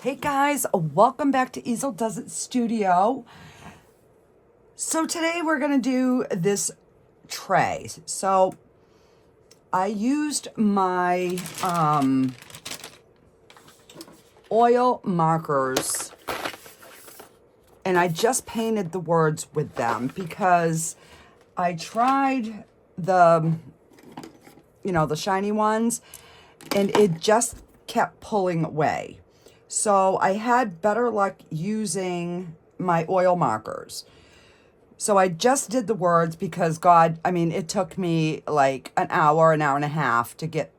Hey guys, welcome back to Easel Does It Studio. So today we're going to do this tray. So I used my oil markers and I just painted the words with them because I tried the shiny ones and it just kept pulling away. So I had better luck using my oil markers. So I just did the words because it took me like an hour and a half to get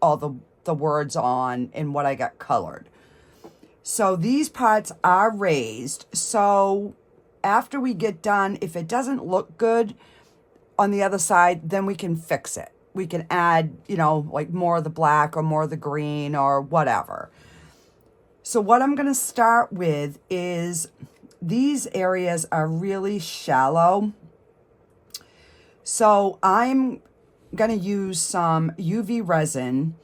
all the words on and what I got colored. So these parts are raised. So after we get done, if it doesn't look good on the other side, then we can fix it. We can add, like more of the black or more of the green or whatever. So what I'm going to start with is these areas are really shallow. So I'm going to use some UV resin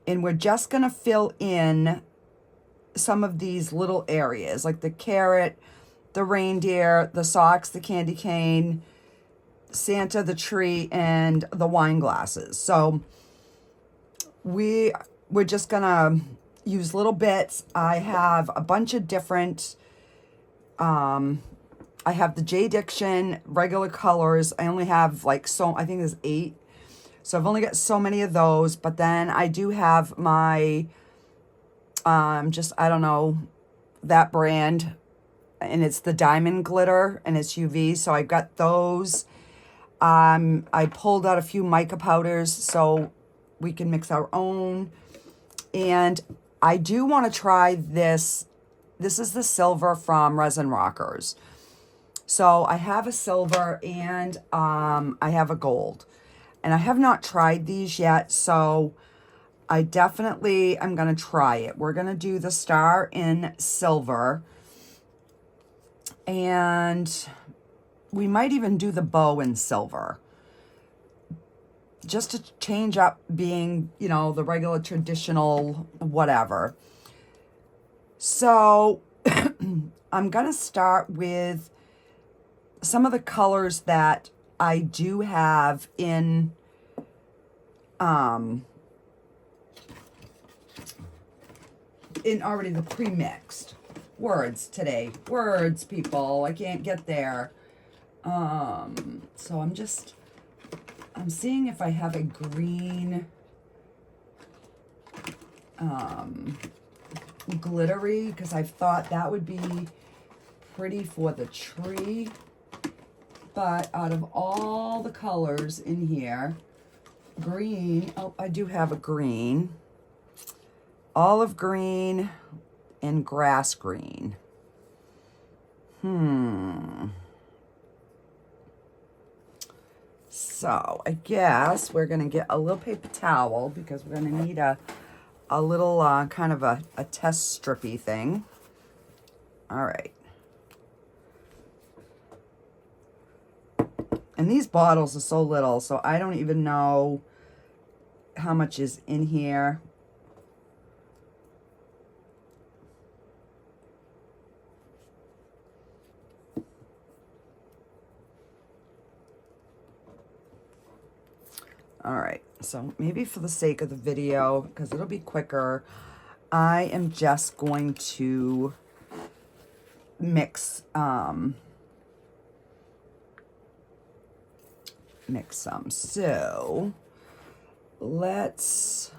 and we're just going to fill in some of these little areas like the carrot, the reindeer, the socks, the candy cane, Santa, the tree, and the wine glasses. So we're just going to use little bits. I have a bunch of different, I have the J Diction regular colors. I only have I think there's 8. So I've only got so many of those, but then I do have my, I don't know, that brand, and it's the diamond glitter and it's UV. So I got those. I pulled out a few mica powders so we can mix our own. And I do want to try this. This is the silver from Resin Rockers. So I have a silver and I have a gold. And I have not tried these yet, so I definitely am going to try it. We're going to do the star in silver. And we might even do the bow in silver, just to change up being, the regular traditional whatever. So I'm going to start with some of the colors that I do have in already the pre-mixed. Words today. Words, people. I can't get there. So I'm seeing if I have a green glittery, because I've thought that would be pretty for the tree. But out of all the colors in here, green, I do have a green, olive green, and grass green. So I guess we're going to get a little paper towel because we're going to need a little kind of a test strippy thing. All right. And these bottles are so little, so I don't even know how much is in here. All right, so maybe for the sake of the video, because it'll be quicker, I am just going to mix some. So let's,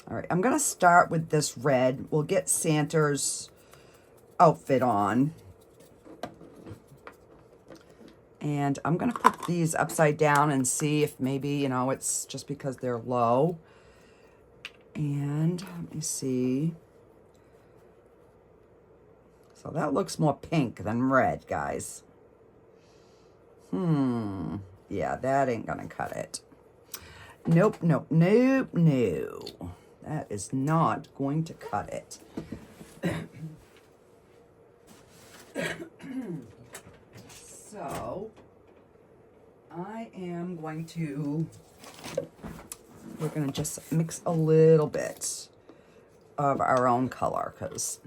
all right, I'm going to start with this red. We'll get Santa's outfit on. And I'm going to put these upside down and see if maybe, it's just because they're low. And let me see. So that looks more pink than red, guys. Yeah, that ain't going to cut it. Nope, nope, nope, no. That is not going to cut it. So I am going to, we're going to just mix a little bit of our own color, because,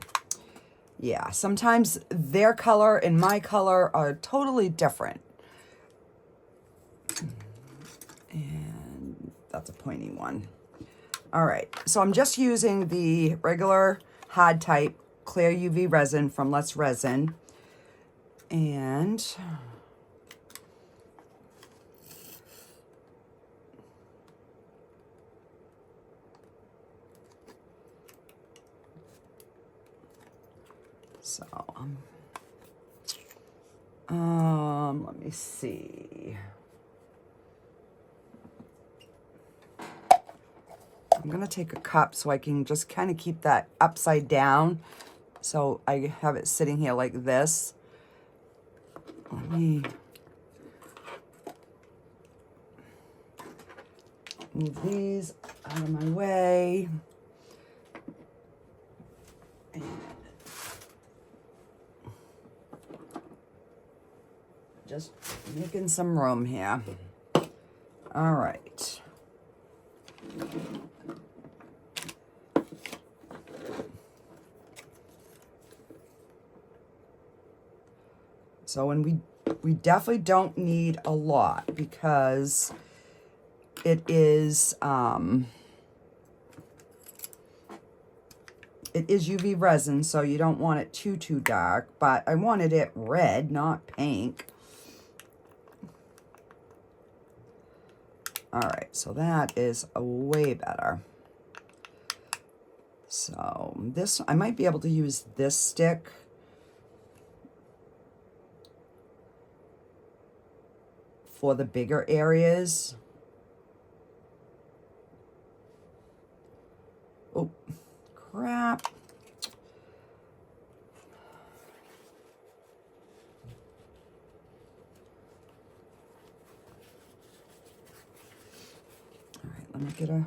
yeah, sometimes their color and my color are totally different. And that's a pointy one. All right, so I'm just using the regular hard type clear UV resin from Let's Resin. And so, let me see. I'm gonna take a cup so I can just kind of keep that upside down. So I have it sitting here like this. Let me move these out of my way. And just making some room here. All right. So, and we definitely don't need a lot because it is UV resin, so you don't want it too dark, but I wanted it red, not pink. All right, so that is way better. So this, I might be able to use this stick. For the bigger areas. Oh, crap. All right, let me get a...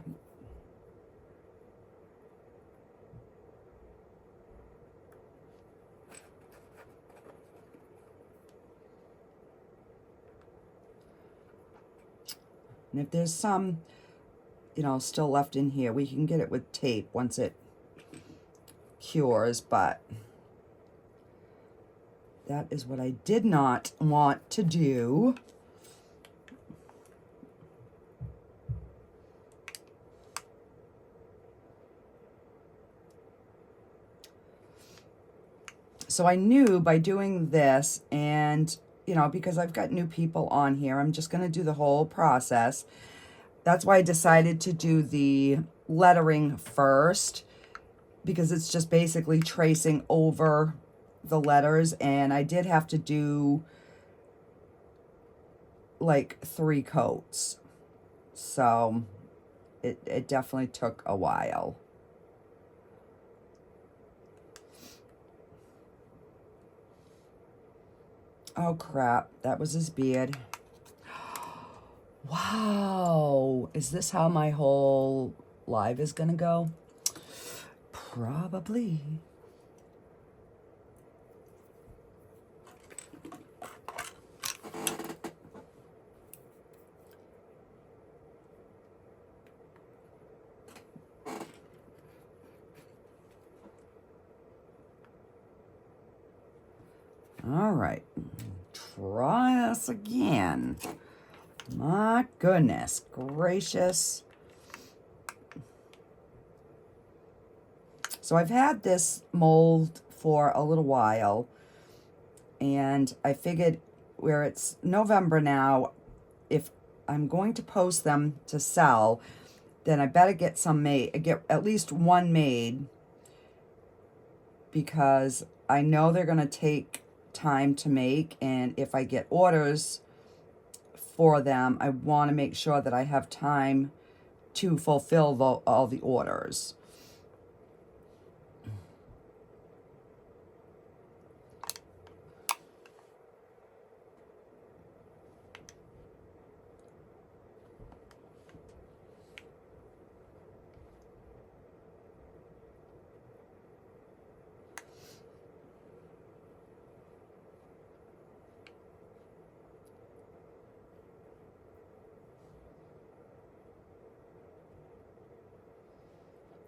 And if there's some, you know, still left in here, we can get it with tape once it cures, but that is what I did not want to do. So I knew by doing this, and you know, because I've got new people on here, I'm just going to do the whole process. That's why I decided to do the lettering first, because it's just basically tracing over the letters, and I did have to do like 3 coats. So it definitely took a while. Oh crap, that was his beard. Wow, is this how my whole live is gonna go? Probably. All right, try this again. My goodness gracious. So I've had this mold for a little while, and I figured where it's November now, if I'm going to post them to sell, then I better get some made, get at least one made, because I know they're going to take time to make, and if I get orders for them, I want to make sure that I have time to fulfill all the orders.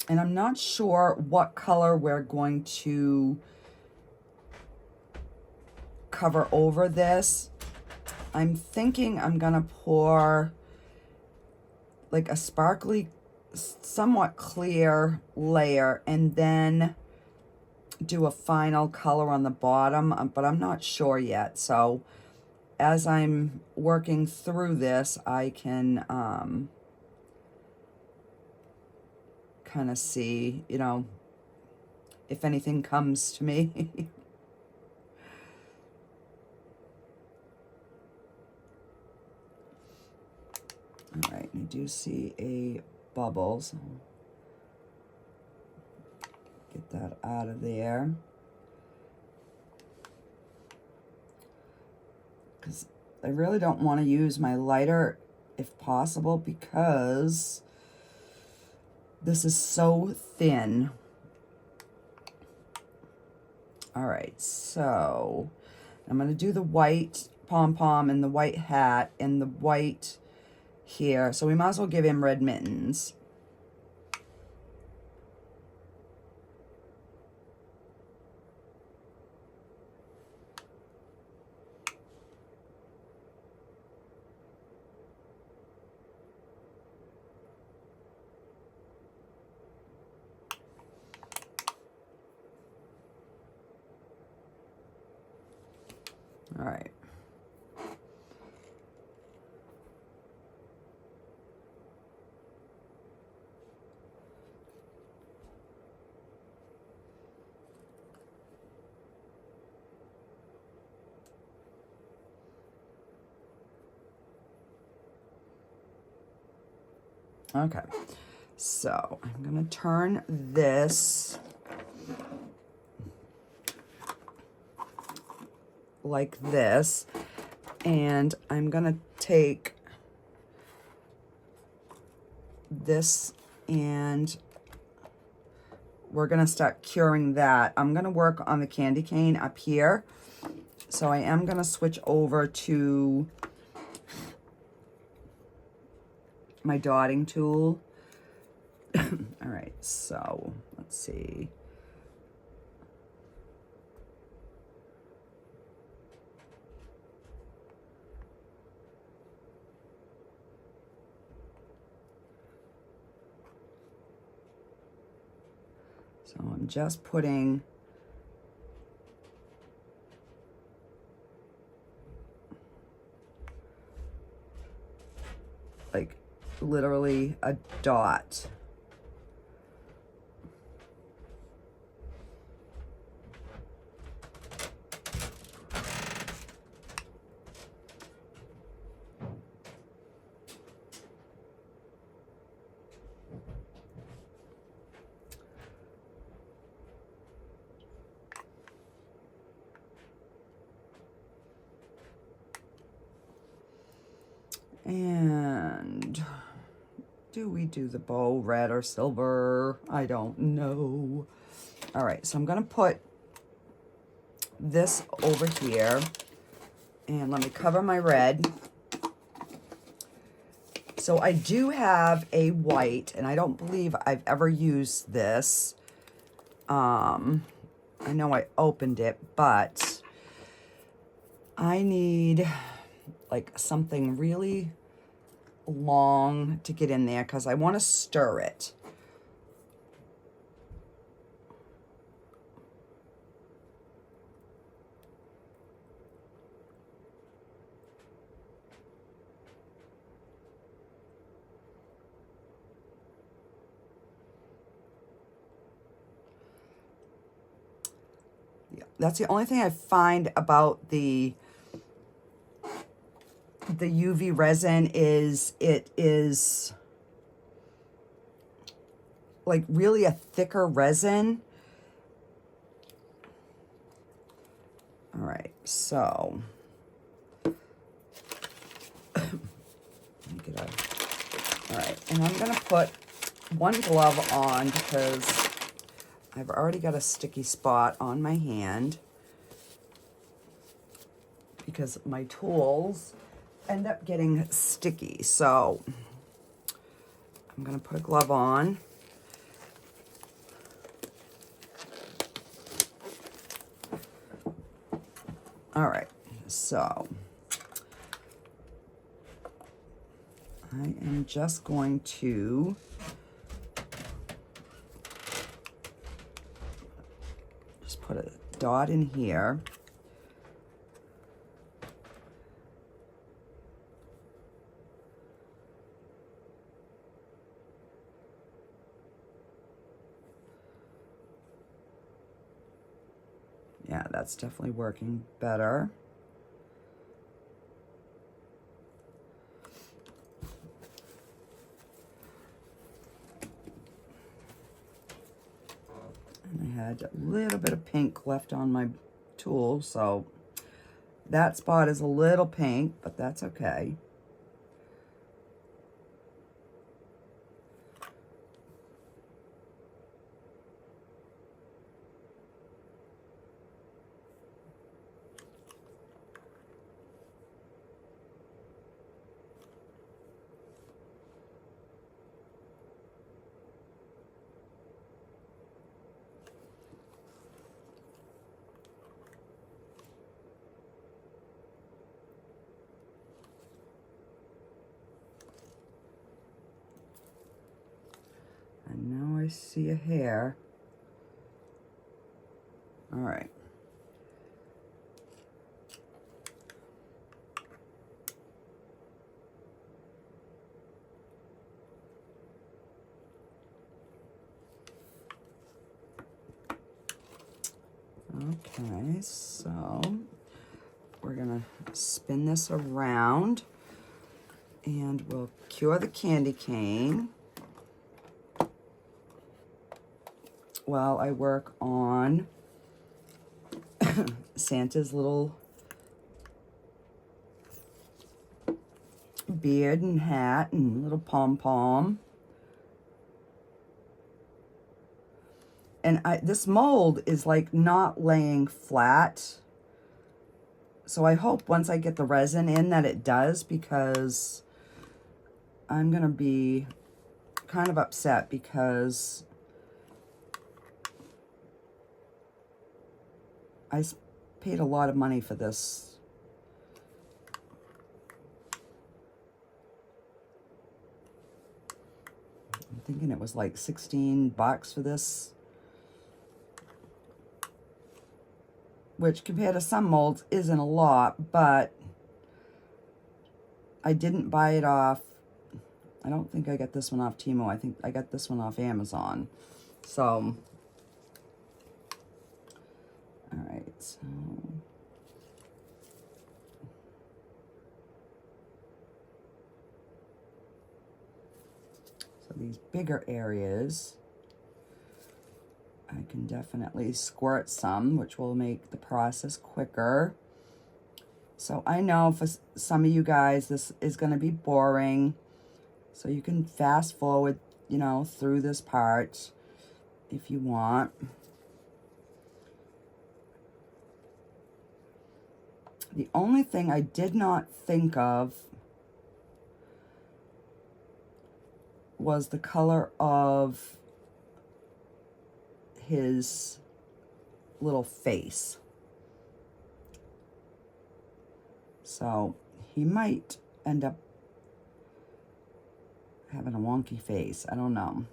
And I'm not sure what color we're going to cover over this. I'm thinking I'm gonna pour like a sparkly, somewhat clear layer and then do a final color on the bottom, but I'm not sure yet. So as I'm working through this, I can kind of see, you know, if anything comes to me. All right, I do see a bubble, so get that out of there. Because I really don't want to use my lighter if possible, because this is so thin. All right, so I'm going to do the white pom-pom and the white hat and the white here. So we might as well give him red mittens. All right. Okay, so I'm gonna turn this like this, and I'm gonna take this and we're gonna start curing that. I'm gonna work on the candy cane up here, so I am gonna switch over to my dotting tool. All right, so let's see. So I'm just putting like literally a dot. And do we do the bow red or silver? I don't know. All right, so I'm gonna put this over here, and let me cover my red. So I do have a white, and I don't believe I've ever used this. I know I opened it, but I need like something really long to get in there because I want to stir it. Yeah, that's the only thing I find about the UV resin is it is like really a thicker resin. All right, so let me get out. All right, and I'm gonna put one glove on because I've already got a sticky spot on my hand because my tools end up getting sticky. So I'm gonna put a glove on, All right, so I am just going to just put a dot in here. Yeah, that's definitely working better. And I had a little bit of pink left on my tool, so that spot is a little pink, but that's okay. And now I see a hair. All right. Okay, so we're gonna spin this around and we'll cure the candy cane while I work on Santa's little beard and hat and little pom-pom. And this mold is like not laying flat. So I hope once I get the resin in that it does, because I'm gonna be kind of upset because I paid a lot of money for this. I'm thinking it was like 16 bucks for this, which compared to some molds isn't a lot, but I didn't buy it off. I don't think I got this one off Temu. I think I got this one off Amazon. So, all right, so these bigger areas, I can definitely squirt some, which will make the process quicker. So I know for some of you guys, this is going to be boring. So you can fast forward, you know, through this part if you want. The only thing I did not think of was the color of his little face. So he might end up having a wonky face. I don't know.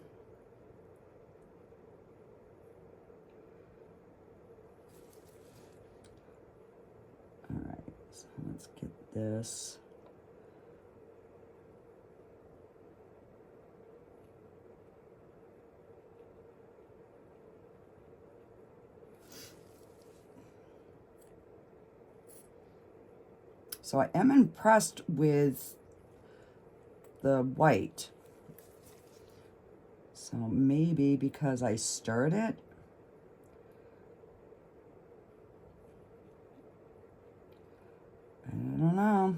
All right, so let's get this. So I am impressed with the white. So maybe because I stirred it. I don't know.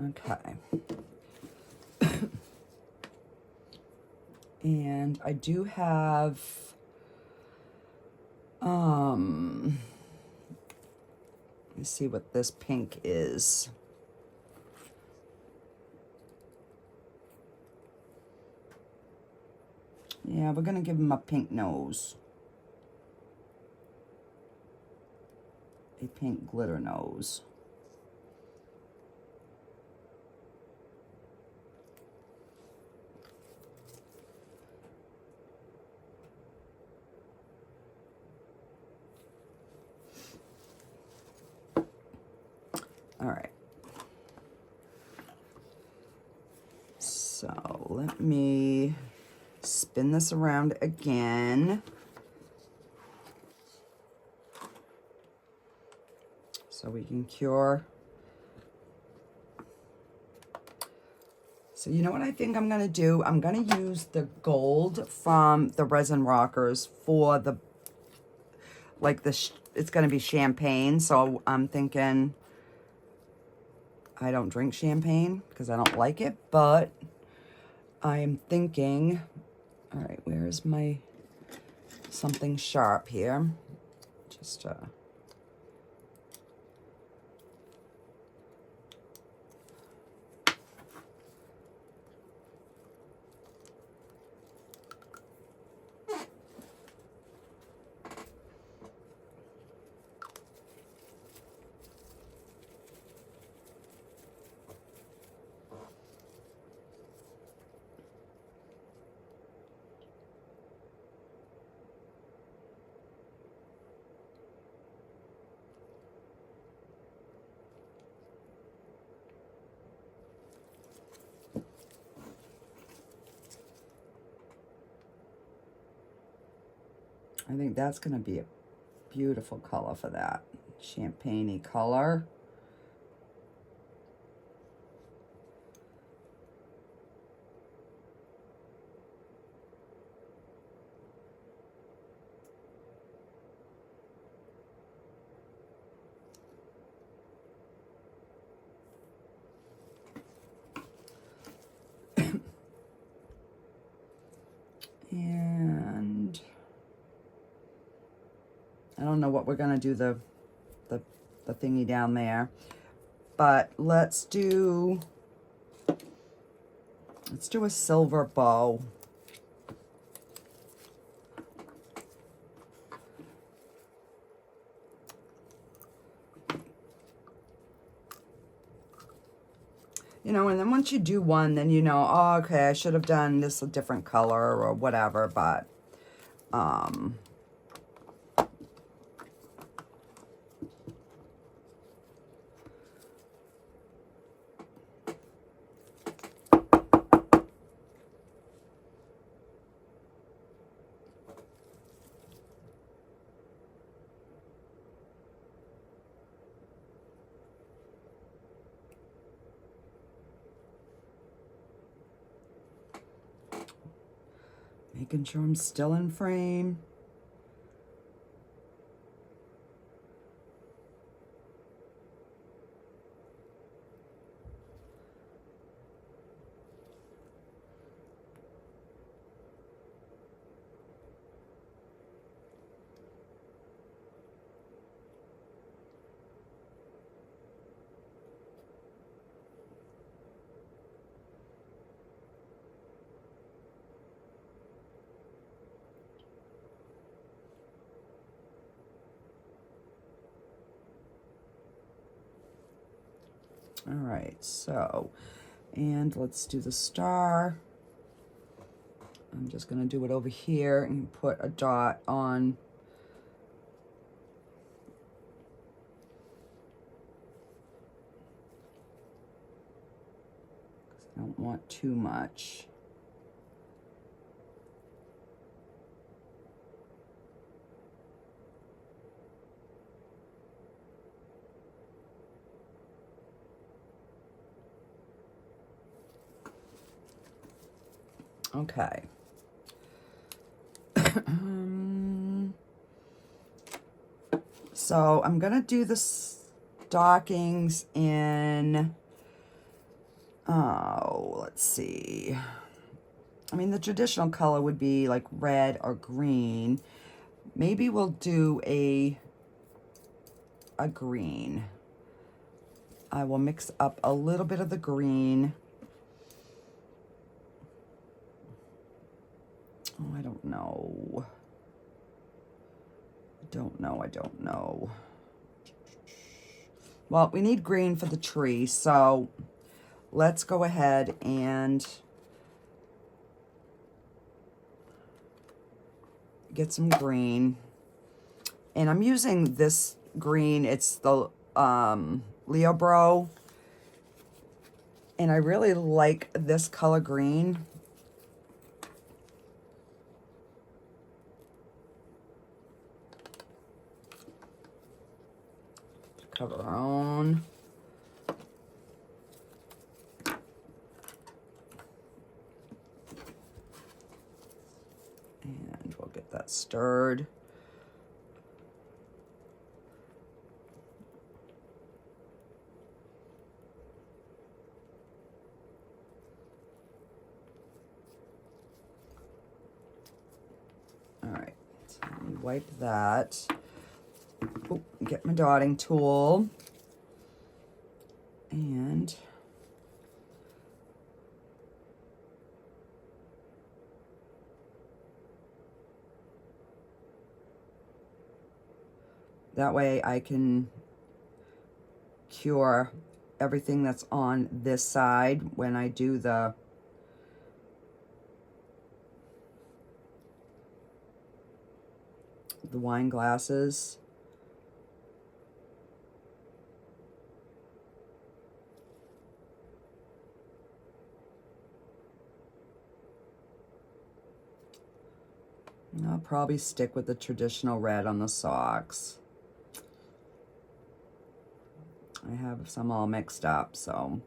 Okay. And I do have, let me see what this pink is. Yeah, we're gonna give him a pink nose. A pink glitter nose. All right. So let me spin this around again. So we can cure. So you know what I think I'm gonna do? I'm gonna use the gold from the resin rockers for the, like it's gonna be champagne. So I'm thinking, I don't drink champagne because I don't like it, but I am thinking, all right, where is my something sharp here? Just, I think that's going to be a beautiful color for that. Champagne-y color. And I don't know what we're going to do the thingy down there, but let's do a silver bow. You know, and then once you do one, then you know, oh, okay, I should have done this a different color or whatever, but making sure I'm still in frame. All right, so, and let's do the star. I'm just gonna do it over here and put a dot on. I don't want too much. Okay. So I'm gonna do the stockings in Oh, let's see. I mean, the traditional color would be like red or green. Maybe we'll do a green. I will mix up a little bit of the green. Oh, I don't know. I don't know. Well, we need green for the tree, so let's go ahead and get some green. And I'm using this green. It's the Leo Bro. And I really like this color green. Cover our own. And we'll get that stirred. All right, so let me wipe that. Oh, get my dotting tool. And that way I can cure everything that's on this side when I do the wine glasses. I'll probably stick with the traditional red on the socks. I have some all mixed up, so.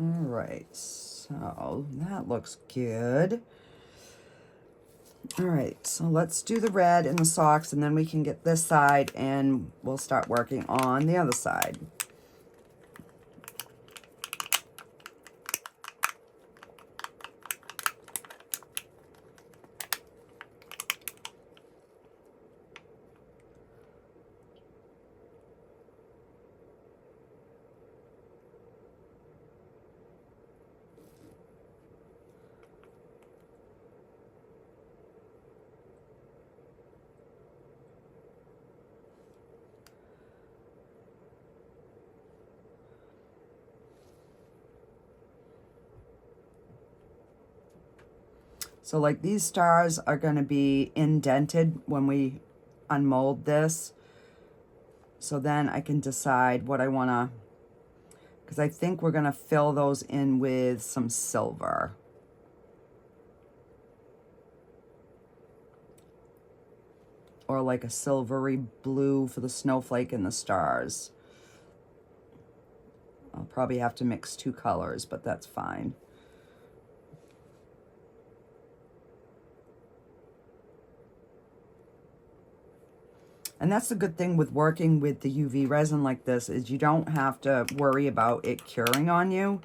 All right, so that looks good. All right, so let's do the red in the socks, and then we can get this side and we'll start working on the other side. So like these stars are going to be indented when we unmold this. So then I can decide what I want to, because I think we're going to fill those in with some silver. Or like a silvery blue for the snowflake and the stars. I'll probably have to mix two colors, but that's fine. And that's the good thing with working with the UV resin like this, is you don't have to worry about it curing on you.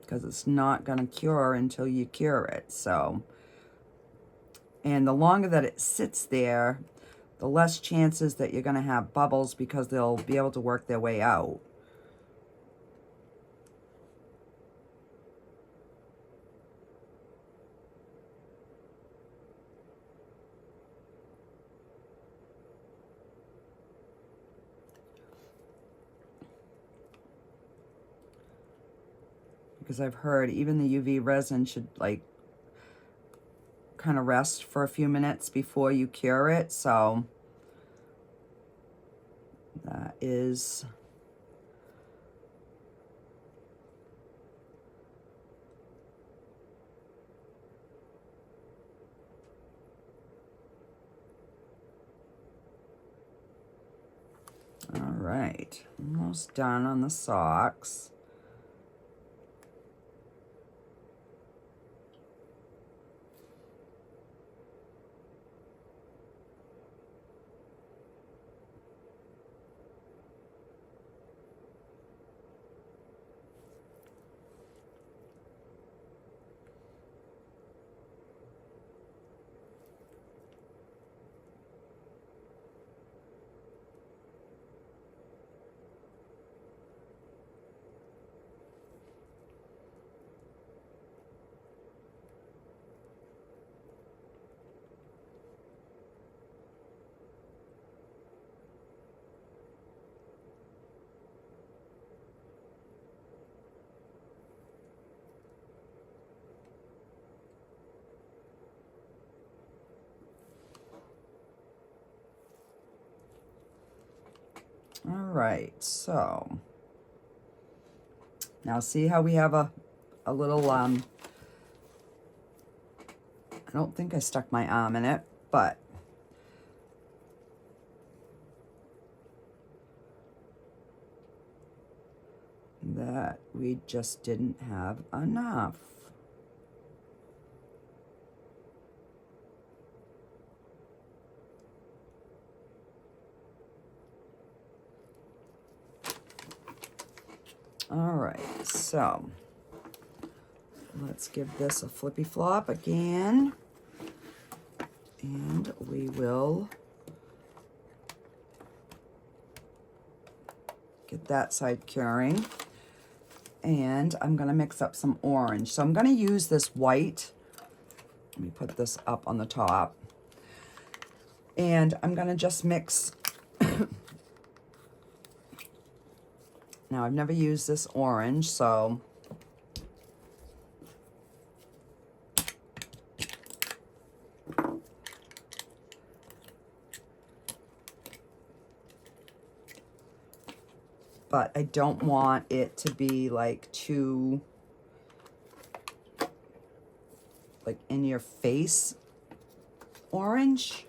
Because it's not going to cure until you cure it. So, and the longer that it sits there, the less chances that you're going to have bubbles because they'll be able to work their way out. Because I've heard even the UV resin should like kind of rest for a few minutes before you cure it. So that is all right. Almost done on the socks. All right, so now see how we have a little, I don't think I stuck my arm in it, but that we just didn't have enough. All right, so let's give this a flippy flop again, and we will get that side curing. And I'm gonna mix up some orange. So I'm gonna use this white. Let me put this up on the top. And I'm gonna just mix. Now I've never used this orange, so but I don't want it to be like too like in your face orange.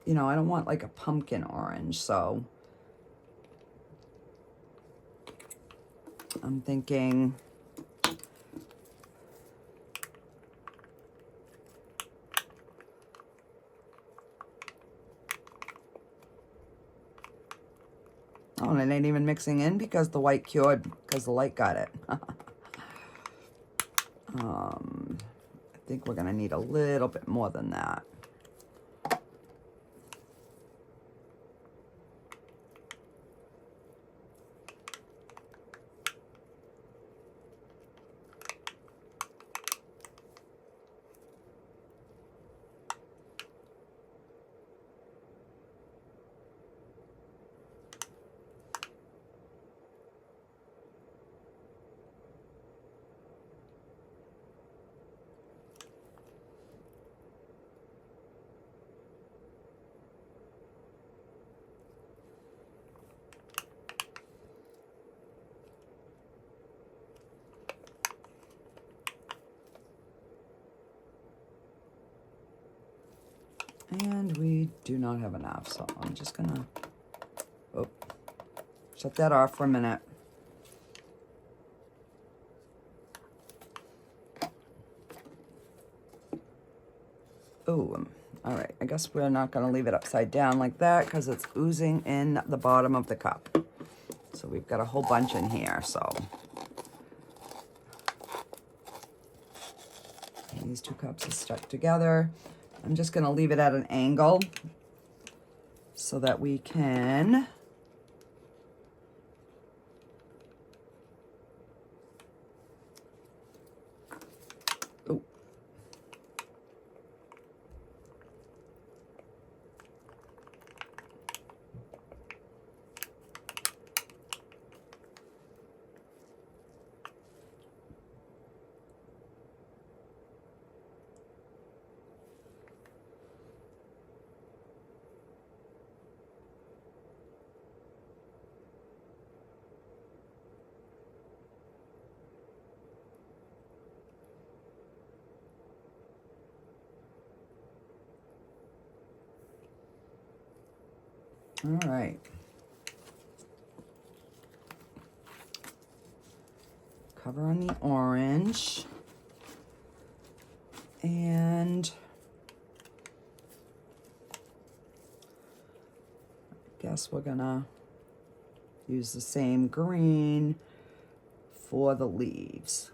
You know, I don't want like a pumpkin orange, so I'm thinking oh, and it ain't even mixing in because the white cured, because the light got it. I think we're gonna need a little bit more than that. And we do not have enough, so I'm just gonna shut that off for a minute. Oh, all right, I guess we're not gonna leave it upside down like that because it's oozing in the bottom of the cup. So we've got a whole bunch in here, so. And these two cups are stuck together. I'm just gonna leave it at an angle so that we can all right. Cover on the orange. And I guess we're gonna use the same green for the leaves.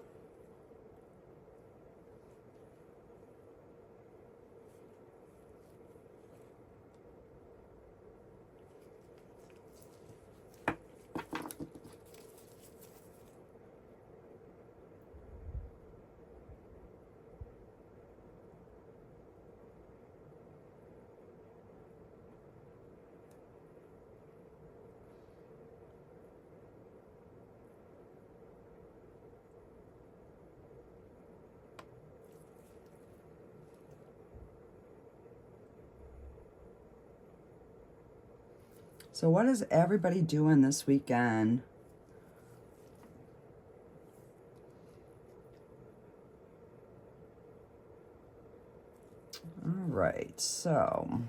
So what is everybody doing this weekend? All right, so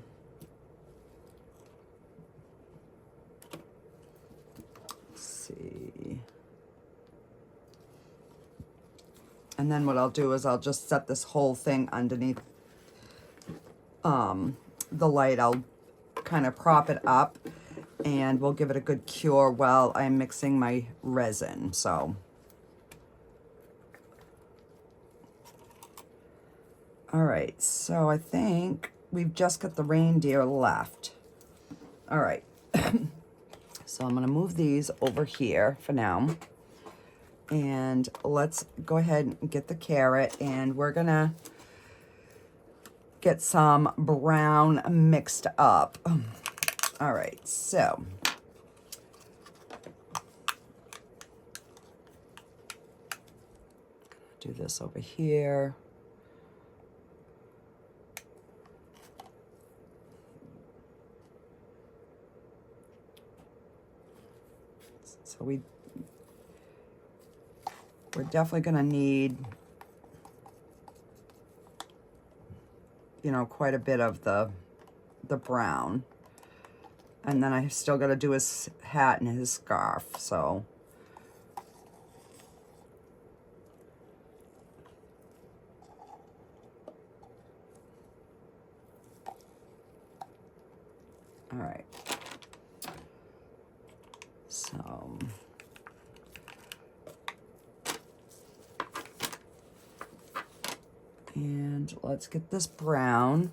let's see. And then what I'll do is I'll just set this whole thing underneath the light. I'll kind of prop it up and we'll give it a good cure while I'm mixing my resin. So, all right, so I think we've just got the reindeer left. All right, so I'm gonna move these over here for now. And let's go ahead and get the carrot, and we're gonna get some brown mixed up. All right, so do this over here. So we're definitely going to need, you know, quite a bit of the brown. And then I still got to do his hat and his scarf, so. All right. So. And let's get this brown.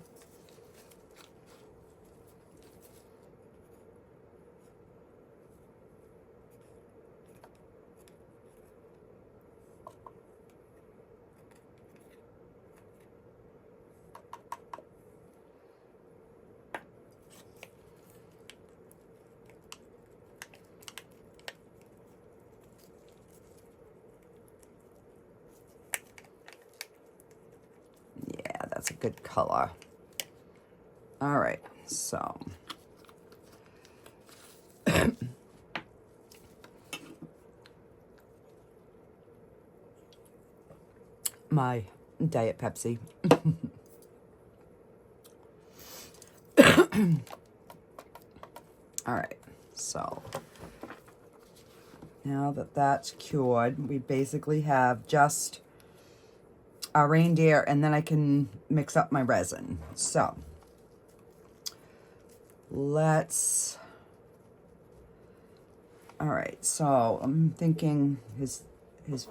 That's a good color. All right, so my Diet Pepsi. All right, so now that that's cured, we basically have just a reindeer, and then I can mix up my resin. So let's, all right, so I'm thinking his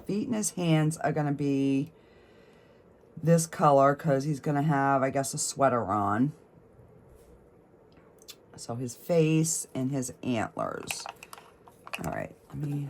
feet and his hands are gonna be this color because he's gonna have, I guess, a sweater on. So his face and his antlers. All right, let me...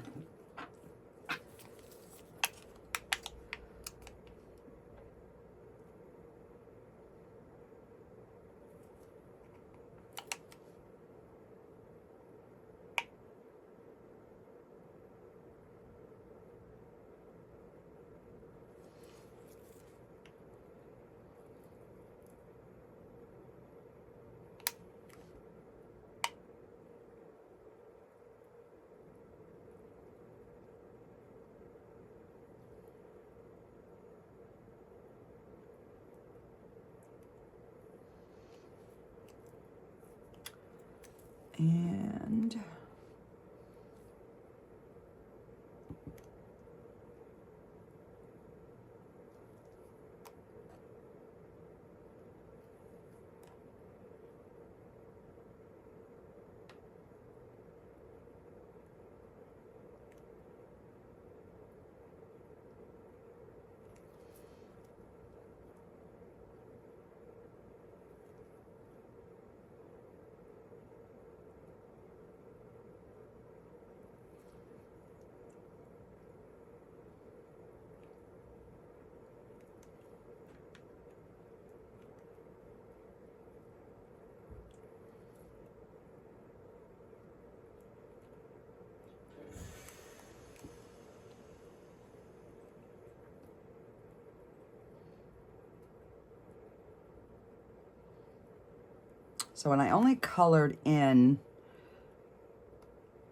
And so, and I only colored in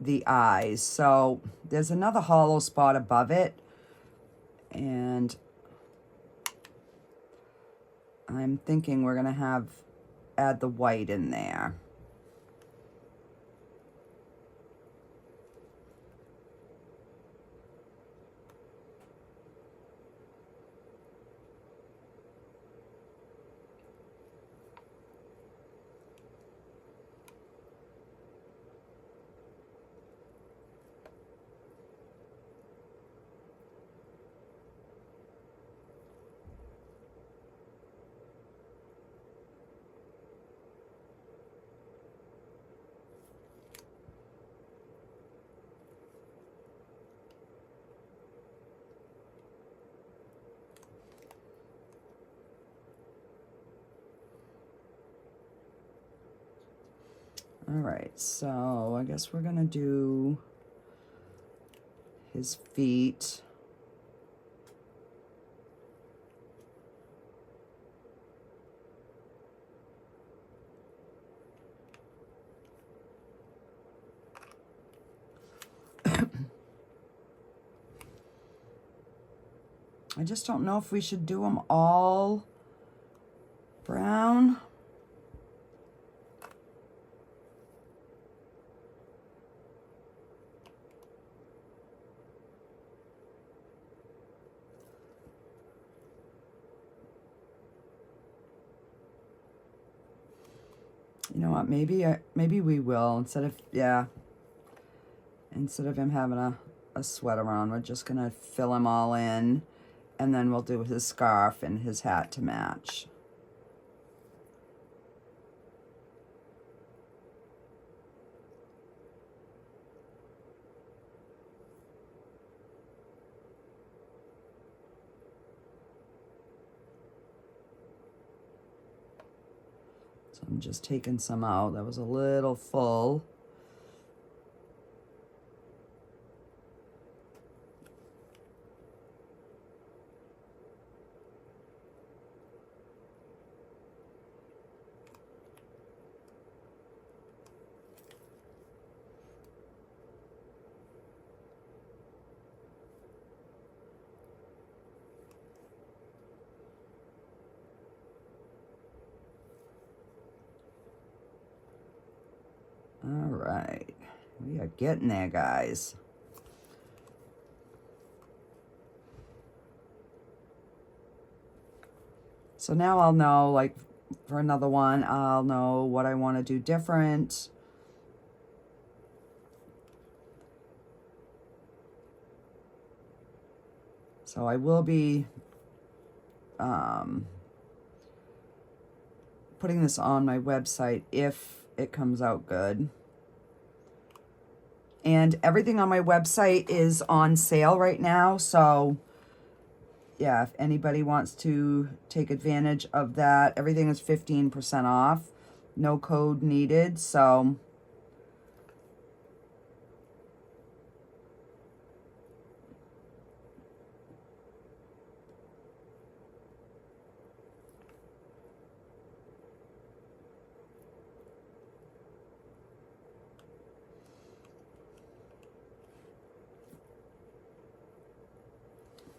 the eyes. So there's another hollow spot above it. And I'm thinking we're gonna add the white in there. All right, so I guess we're gonna do his feet. I just don't know if we should do them all brown. You know what, maybe we will, instead of him having a sweater on, we're just gonna fill him all in, and then we'll do his scarf and his hat to match. So I'm just taking some out. That was a little full. All right, we are getting there, guys. So now I'll know, like, for another one, I'll know what I want to do different. So I will be putting this on my website if it comes out good. And everything on my website is on sale right now, so yeah, if anybody wants to take advantage of that, everything is 15% off. No code needed, so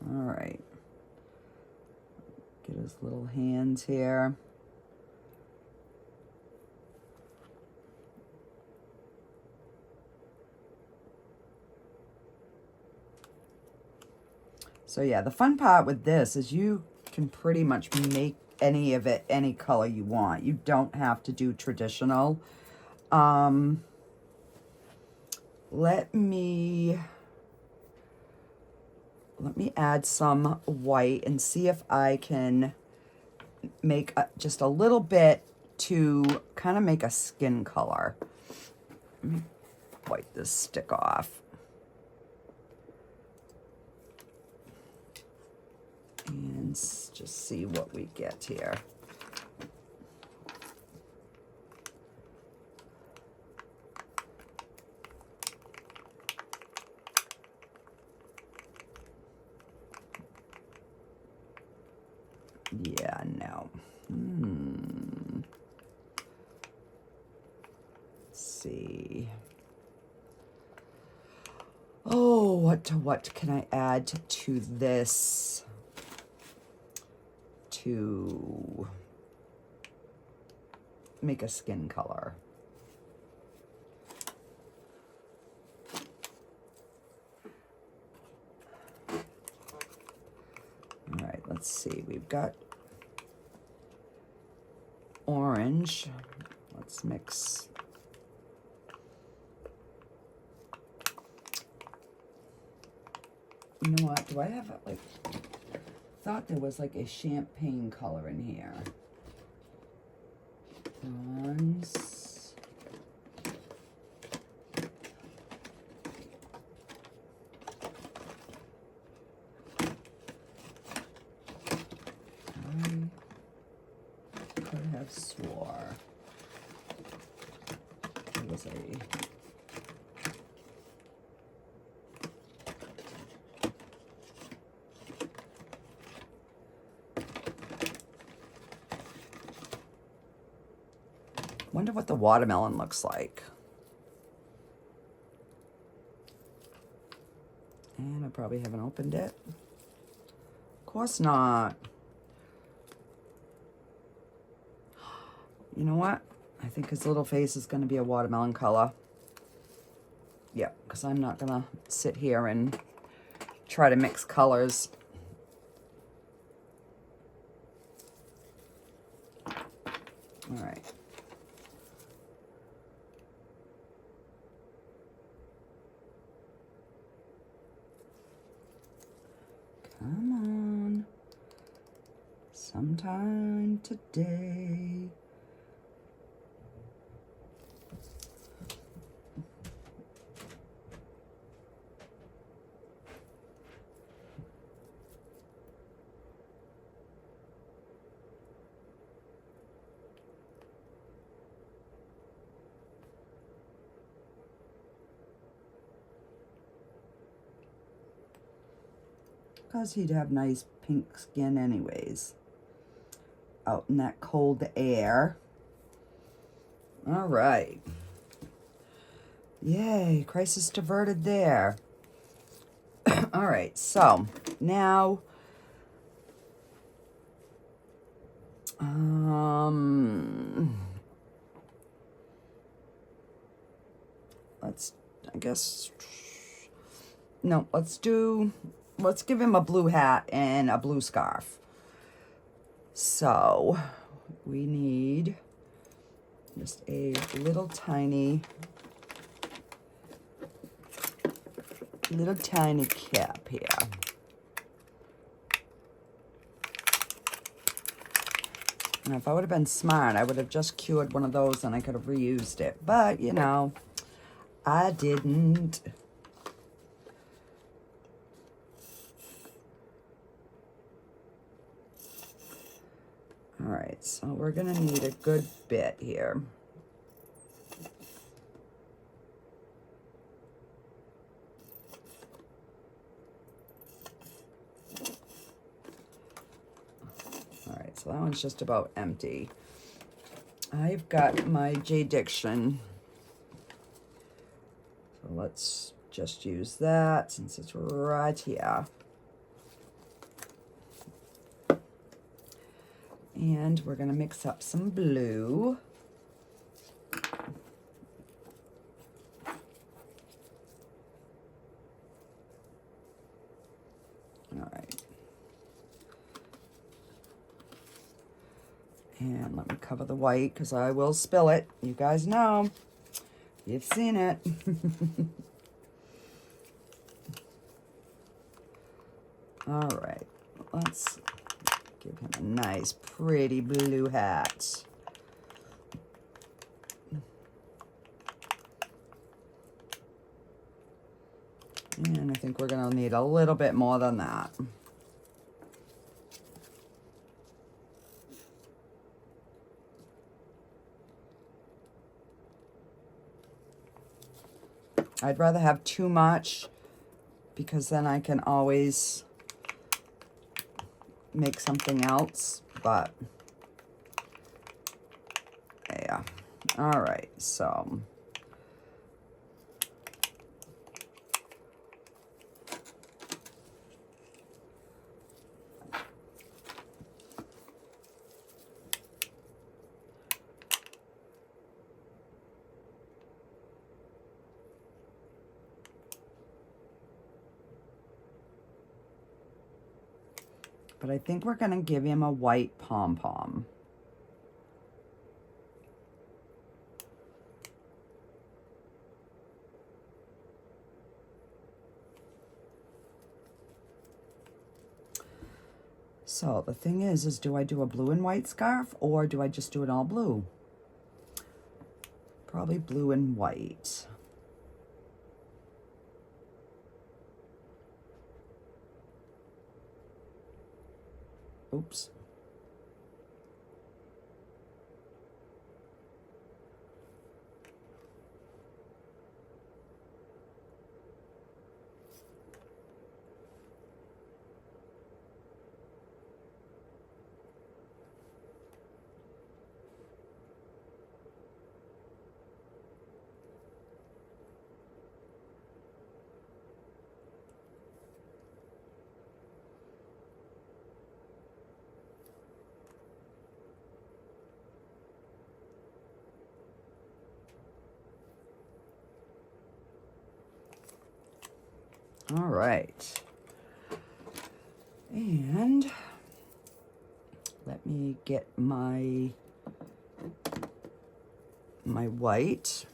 all right. Get his little hands here. So yeah, the fun part with this is you can pretty much make any of it any color you want. You don't have to do traditional. Let me add some white and see if I can make just a little bit to kind of make a skin color. Let me wipe this stick off. And just see what we get here. Yeah, no. Let's see. Oh, what can I add to this to make a skin color? All right, let's see. We've got orange. Let's mix. You know what? Do I have like? Thought there was like a champagne color in here. Bronze. I could have swore there was a wonder what the watermelon looks like. And I probably haven't opened it. Of course not. You know what? I think his little face is going to be a watermelon color. Yeah, because I'm not going to sit here and try to mix colors. All right. Come on. Sometime today. Because he'd have nice pink skin anyways. Out in that cold air. All right. Yay, crisis diverted there. All right, so now let's, I guess, no, let's give him a blue hat and a blue scarf. So we need just a little tiny cap here. And if I would have been smart, I would have just cured one of those and I could have reused it. But, you know, I didn't. All right, so we're gonna need a good bit here. All right, so that one's just about empty. I've got my J Diction. So let's just use that since it's right here. And we're gonna mix up some blue. All right. And let me cover the white because I will spill it. You guys know. You've seen it. All right. Let's give him a nice, pretty blue hat. And I think we're going to need a little bit more than that. I'd rather have too much because then I can always make something else, but yeah. All right, so but I think we're going to give him a white pom-pom. So the thing is do I do a blue and white scarf or do I just do it all blue? Probably blue and white. Oops. All right. And let me get my white.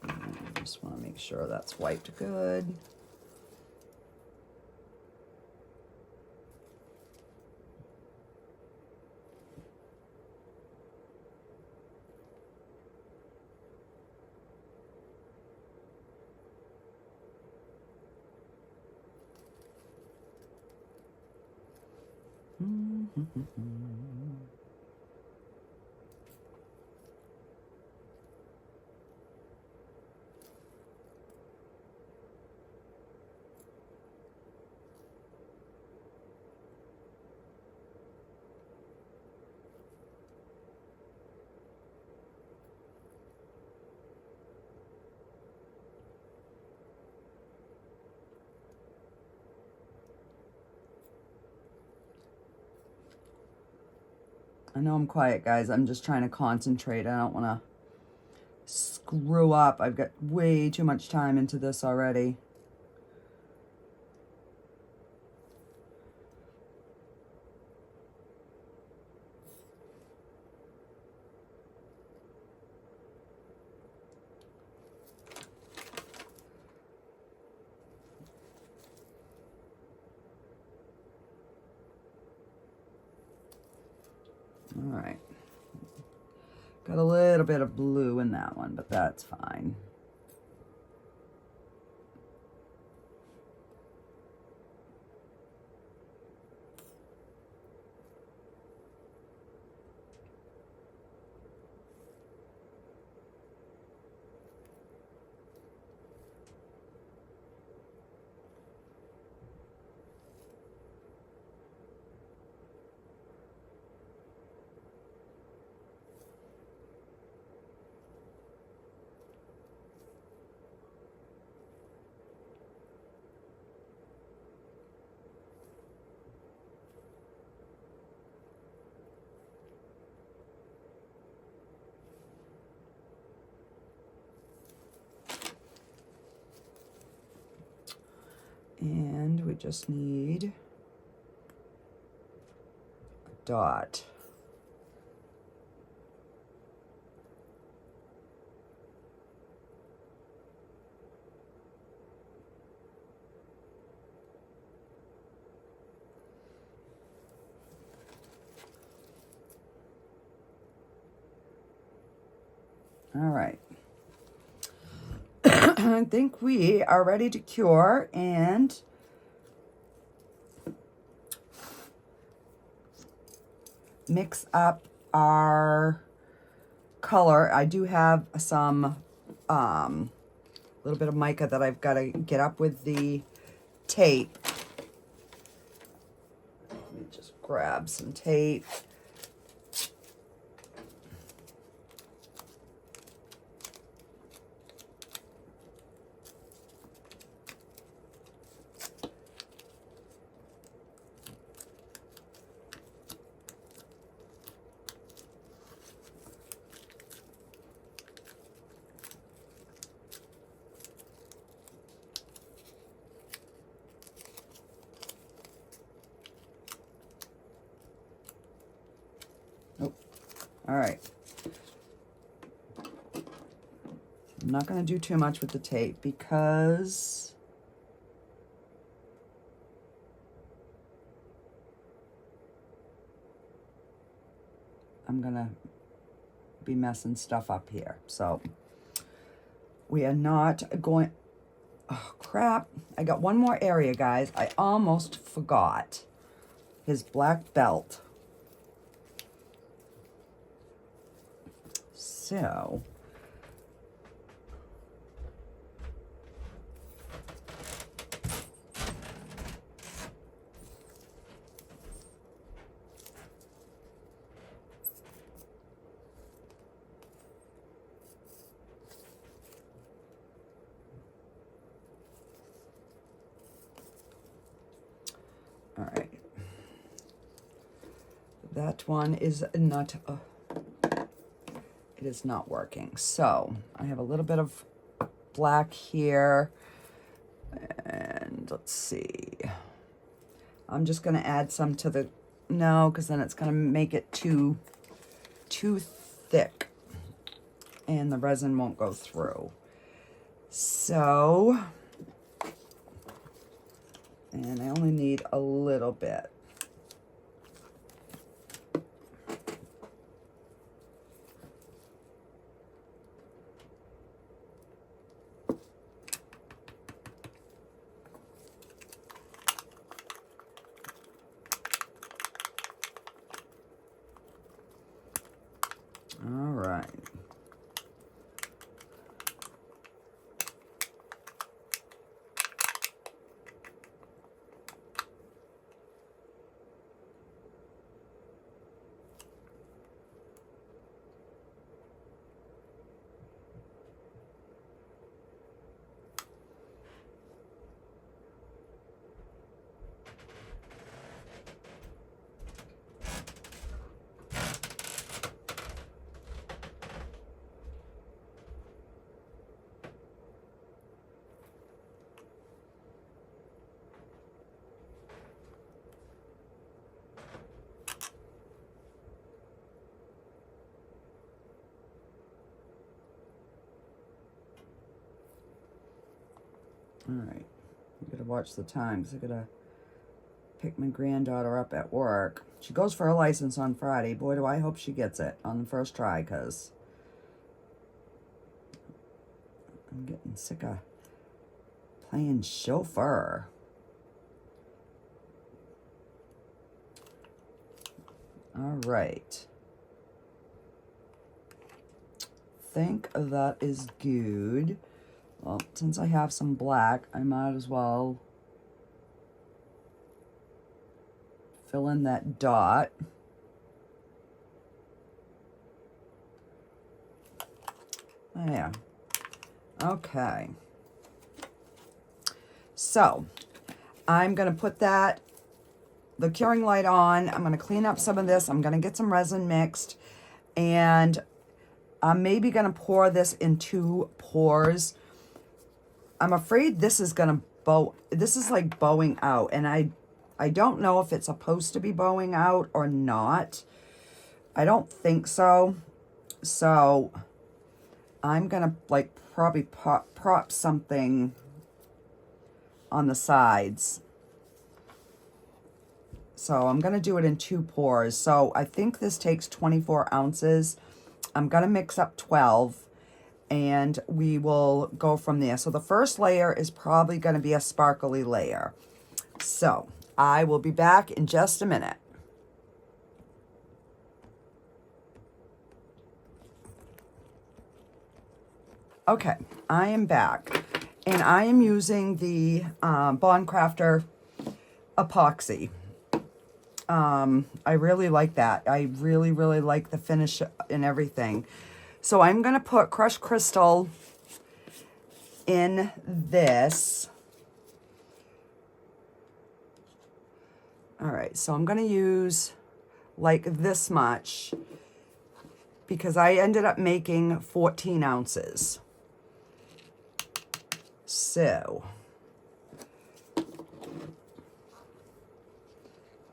I just want to make sure that's wiped good. I know I'm quiet, guys. I'm just trying to concentrate. I don't want to screw up. I've got way too much time into this already. All right. Got a little bit of blue in that one, but that's fine. And we just need a dot. All right. I think we are ready to cure and mix up our color. I do have some little bit of mica that I've got to get up with the tape. Let me just grab some tape. All right. I'm not going to do too much with the tape because I'm going to be messing stuff up here. So we are not going... Oh, crap. I got one more area, guys. I almost forgot his black belt. So, all right. That one is not... it is not working. So I have a little bit of black here, and let's see. I'm just going to add some to the, no, because then it's going to make it too thick and the resin won't go through. So, and I only need a little bit. All right. All right, I gotta watch the time because I gotta Pick my granddaughter up at work. She goes for her license on Friday. Boy, do I hope she gets it on the first try, because I'm getting sick of playing chauffeur. All right. Think that is good. Well, since I have some black, I might as well fill in that dot. There. Okay. So, I'm going to put the curing light on. I'm going to clean up some of this. I'm going to get some resin mixed. And I'm maybe going to pour this in 2 pours. I'm afraid this is going to bow. This is like bowing out. And I don't know if it's supposed to be bowing out or not. I don't think so. So I'm going to like probably prop something on the sides. So I'm going to do it in 2 pours. So I think this takes 24 ounces. I'm going to mix up 12 and we will go from there. So the first layer is probably going to be a sparkly layer. So I will be back in just a minute. Okay, I am back and I am using the Craftor epoxy. I really like that. I really, really like the finish and everything. So I'm going to put crushed crystal in this. All right, so I'm going to use like this much because I ended up making 14 ounces. So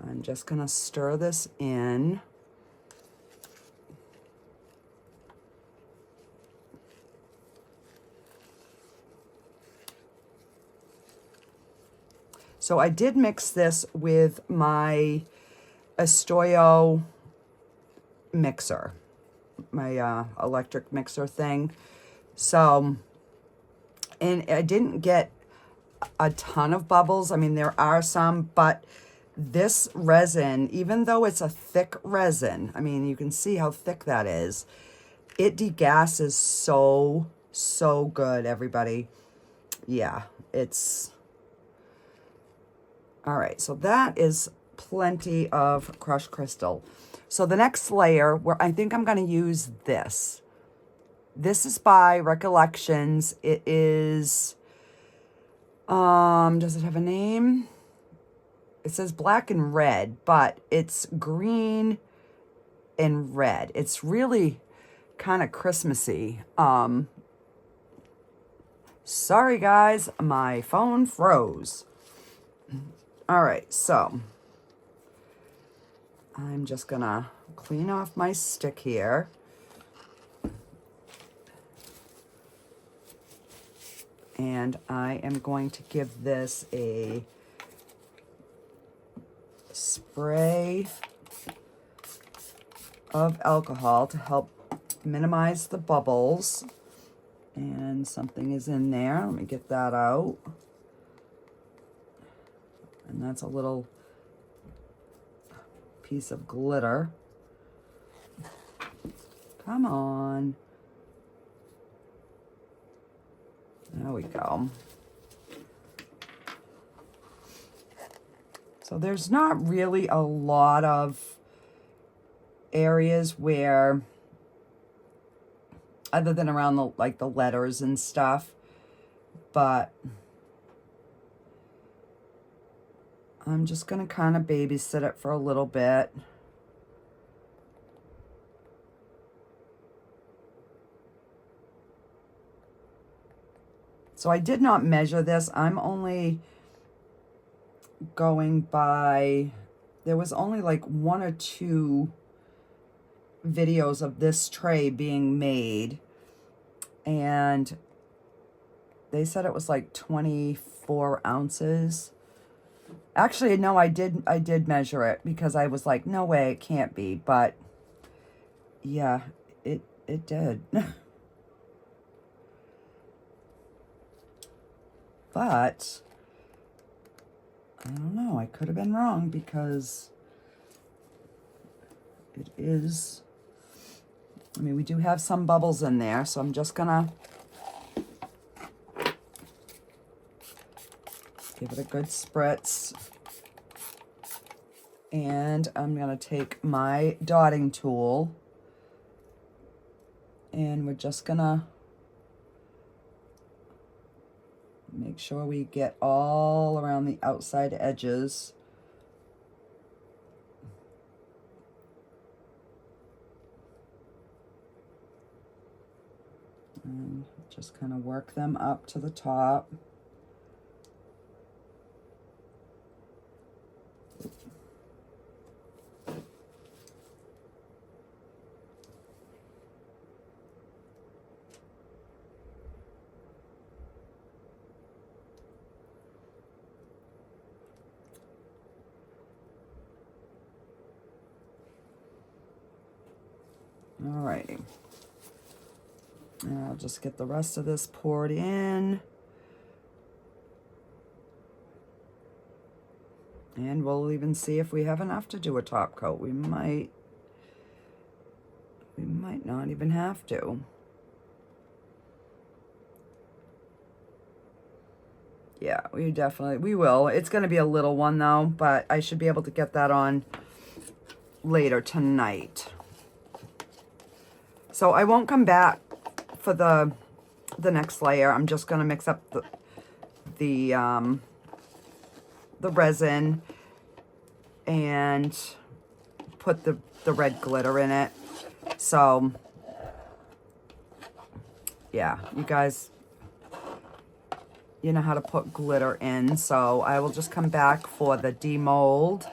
I'm just going to stir this in. So I did mix this with my Estoyo mixer, my electric mixer thing. So, and I didn't get a ton of bubbles. I mean, there are some, but this resin, even though it's a thick resin, I mean, you can see how thick that is. It degasses so good, everybody. Yeah, it's... All right, so that is plenty of crushed crystal. So the next layer, where I think I'm going to use this. This is by Recollections. It is, does it have a name? It says black and red, but it's green and red. It's really kind of Christmassy. Sorry guys, my phone froze. All right, so I'm just gonna clean off my stick here. And I am going to give this a spray of alcohol to help minimize the bubbles. And something is in there. Let me get that out. And that's a little piece of glitter. Come on. There we go. So there's not really a lot of areas where, other than around the, like the letters and stuff, but I'm just going to kind of babysit it for a little bit. So I did not measure this. I'm only going by, there was only like 1 or 2 videos of this tray being made. And they said it was like 24 ounces. Actually, no, I did measure it because I was like, no way, it can't be. But yeah, it did. But I don't know, I could have been wrong because it is, I mean, we do have some bubbles in there, so I'm just gonna give it a good spritz. And I'm gonna take my dotting tool and we're just gonna make sure we get all around the outside edges. And just kind of work them up to the top. Alrighty. And I'll just get the rest of this poured in. And we'll even see if we have enough to do a top coat. We might not even have to. Yeah, we will. It's going to be a little one though, but I should be able to get that on later tonight. So I won't come back for the next layer. I'm just going to mix up the resin and put the red glitter in it. So yeah, you guys, you know how to put glitter in. So I will just come back for the demold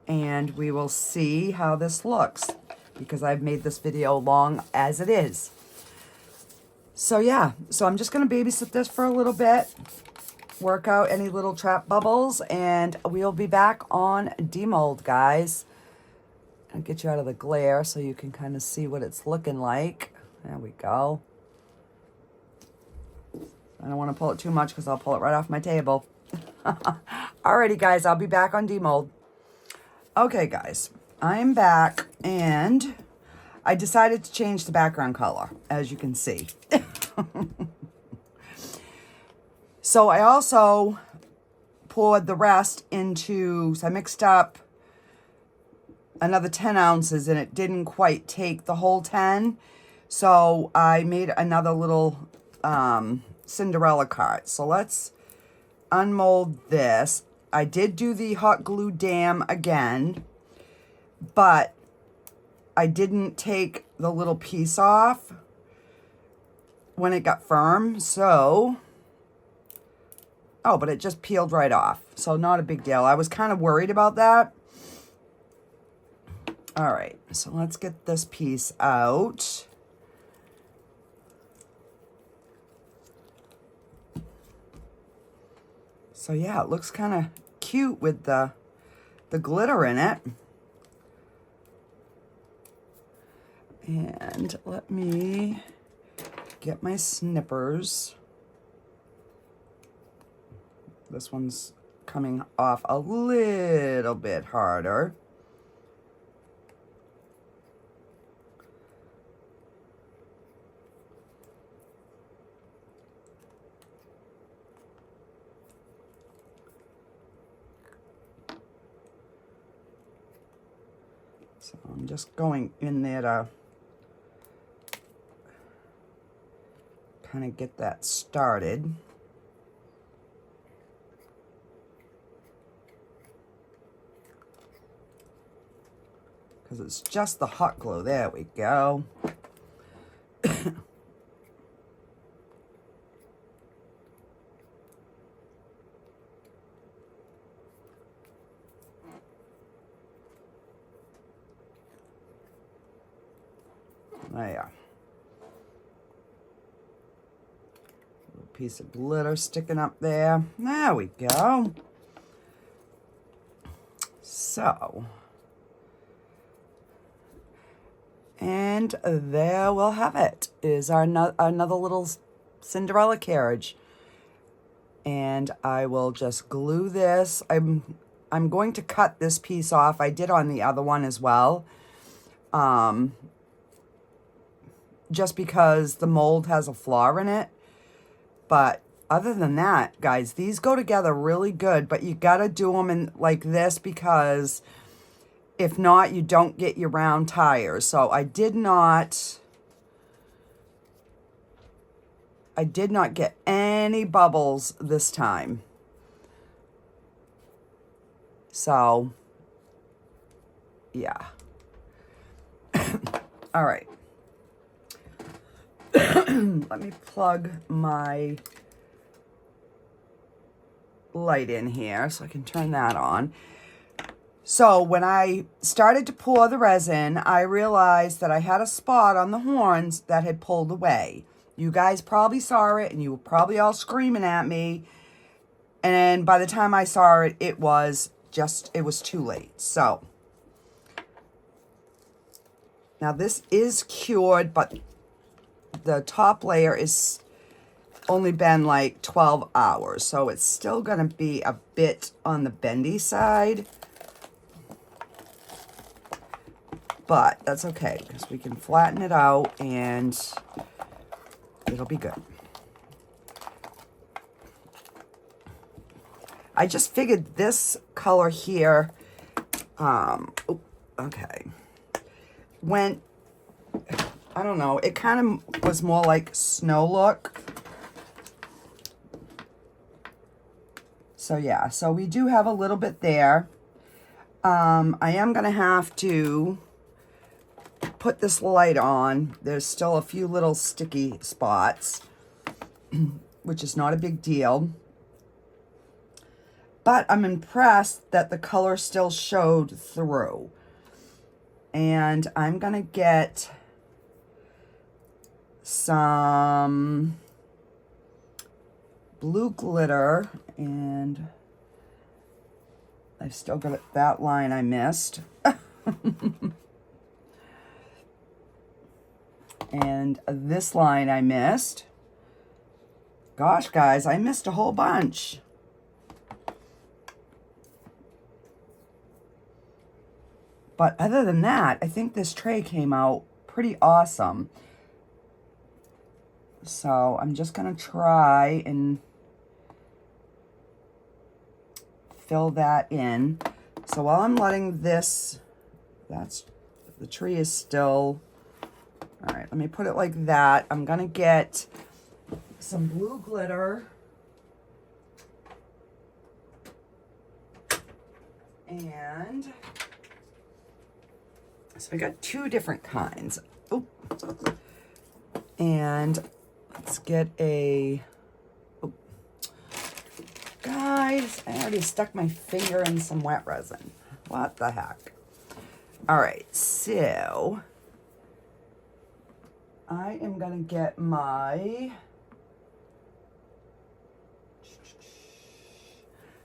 and we will see how this looks, because I've made this video long as it is. So yeah, so I'm just gonna babysit this for a little bit, work out any little trap bubbles, and we'll be back on demold, guys. I'll get you out of the glare so you can kind of see what it's looking like. There we go. I don't want to pull it too much because I'll pull it right off my table. Alrighty, guys, I'll be back on demold. Okay, guys, I'm back, and I decided to change the background color, as you can see. So I also poured the rest into, so I mixed up another 10 ounces, and it didn't quite take the whole 10. So I made another little Cinderella cart. So let's unmold this. I did do the hot glue dam again, but I didn't take the little piece off when it got firm. So, oh, but it just peeled right off. So not a big deal. I was kind of worried about that. All right, so let's get this piece out. So yeah, it looks kind of cute with the glitter in it. And let me get my snippers. This one's coming off a little bit harder. So I'm just going in there to kind of get that started. Because it's just the hot glue. There we go. There. Little piece of glitter sticking up there. There we go. So, and there we'll have it, is our another little Cinderella carriage. And I will just glue this. I'm going to cut this piece off. I did on the other one as well. Just because the mold has a flaw in it. But other than that, guys, these go together really good. But you got to do them in like this, because if not, you don't get your round tires. So I did not get any bubbles this time. So, yeah. All right. Let me plug my light in here so I can turn that on. So when I started to pour the resin, I realized that I had a spot on the horns that had pulled away. You guys probably saw it, and you were probably all screaming at me. And by the time I saw it, it was too late. So, now this is cured, but the top layer is only been like 12 hours. So it's still going to be a bit on the bendy side. But that's okay, because we can flatten it out and it'll be good. I just figured this color here, okay, went, I don't know, it kind of was more like snow look. So yeah, so we do have a little bit there. I am going to have to put this light on. There's still a few little sticky spots, which is not a big deal. But I'm impressed that the color still showed through. And I'm going to get some blue glitter, and I've still got that line I missed. And this line I missed. Gosh, guys, I missed a whole bunch. But other than that, I think this tray came out pretty awesome. So I'm just going to try and fill that in. So while I'm letting this, the tree is still, all right, let me put it like that. I'm going to get some blue glitter. And so I got two different kinds. Oh, and let's get a, oh, guys, I already stuck my finger in some wet resin. What the heck? All right, so I am gonna get my,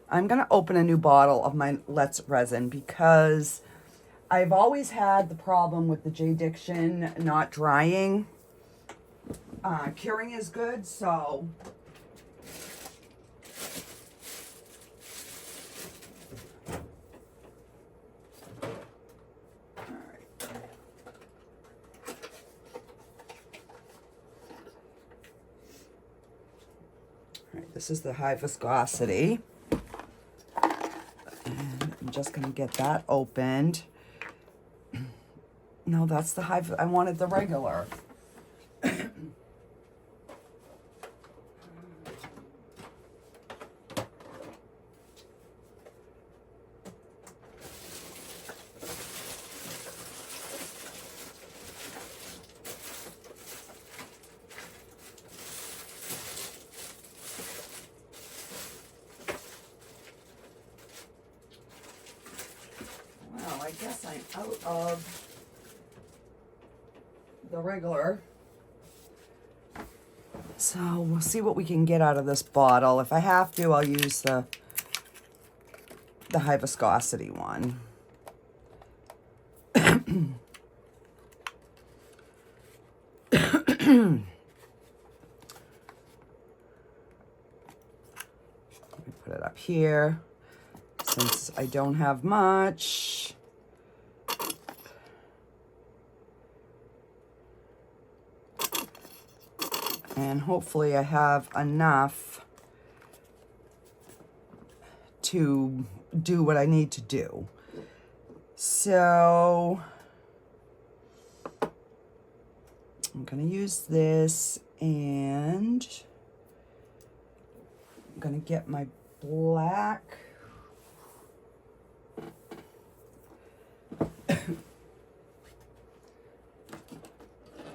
I'm gonna open a new bottle of my Let's resin, because I've always had the problem with the J-Diction not drying. Curing is good, so this is the high viscosity. And I'm just going to get that opened. No, that's the high, I wanted the regular. I guess I'm out of the regular. So we'll see what we can get out of this bottle. If I have to, I'll use the the high viscosity one. Put it up here since I don't have much. And hopefully I have enough to do what I need to do. So I'm going to use this, and I'm going to get my black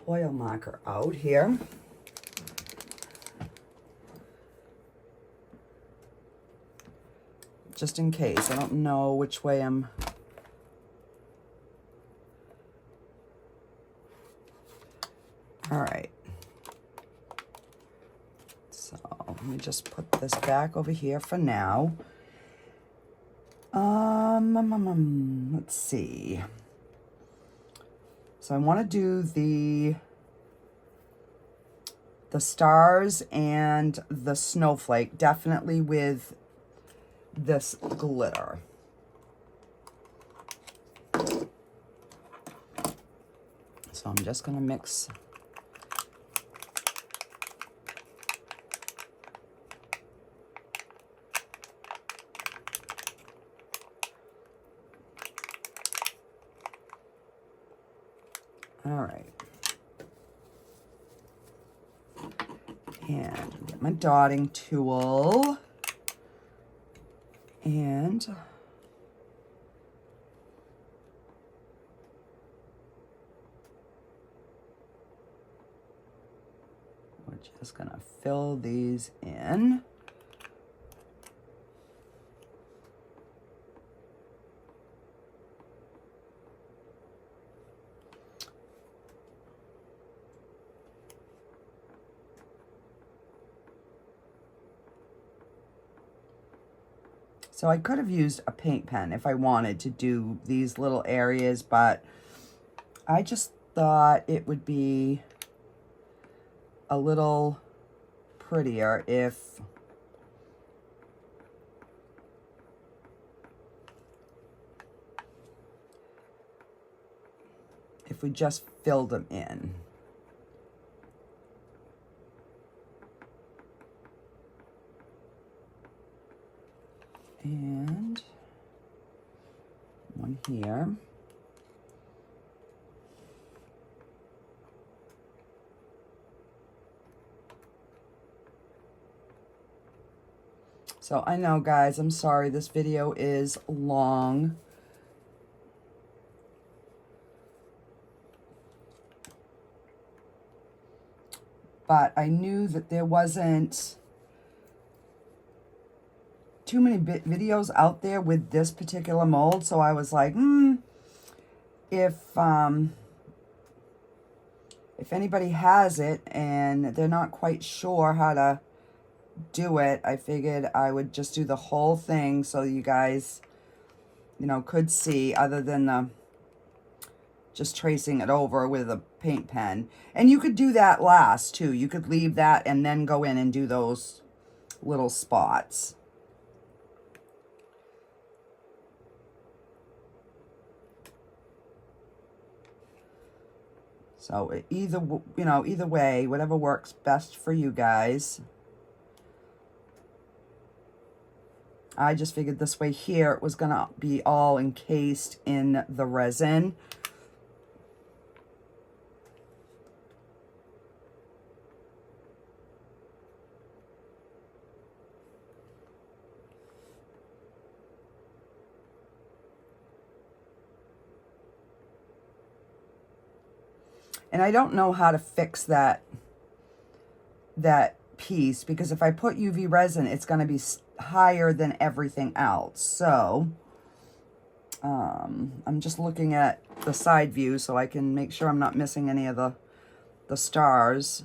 oil marker out here. Just in case. I don't know which way I'm... All right. So let me just put this back over here for now. Let's see. So I want to do the stars and the snowflake, definitely with this glitter. So I'm just going to mix all right. And get my dotting tool. And we're just gonna fill these in. So I could have used a paint pen if I wanted to do these little areas, but I just thought it would be a little prettier if we just filled them in. And one here. So I know, guys, I'm sorry this video is long. But I knew that there wasn't too many videos out there with this particular mold, so I was like, if anybody has it and they're not quite sure how to do it, I figured I would just do the whole thing so you guys, you know, could see, other than the just tracing it over with a paint pen. And you could do that last too. You could leave that and then go in and do those little spots. So either, you know, either way, whatever works best for you guys. I just figured this way here it was gonna be all encased in the resin. And I don't know how to fix that piece, because if I put UV resin, it's going to be higher than everything else. So I'm just looking at the side view so I can make sure I'm not missing any of the stars.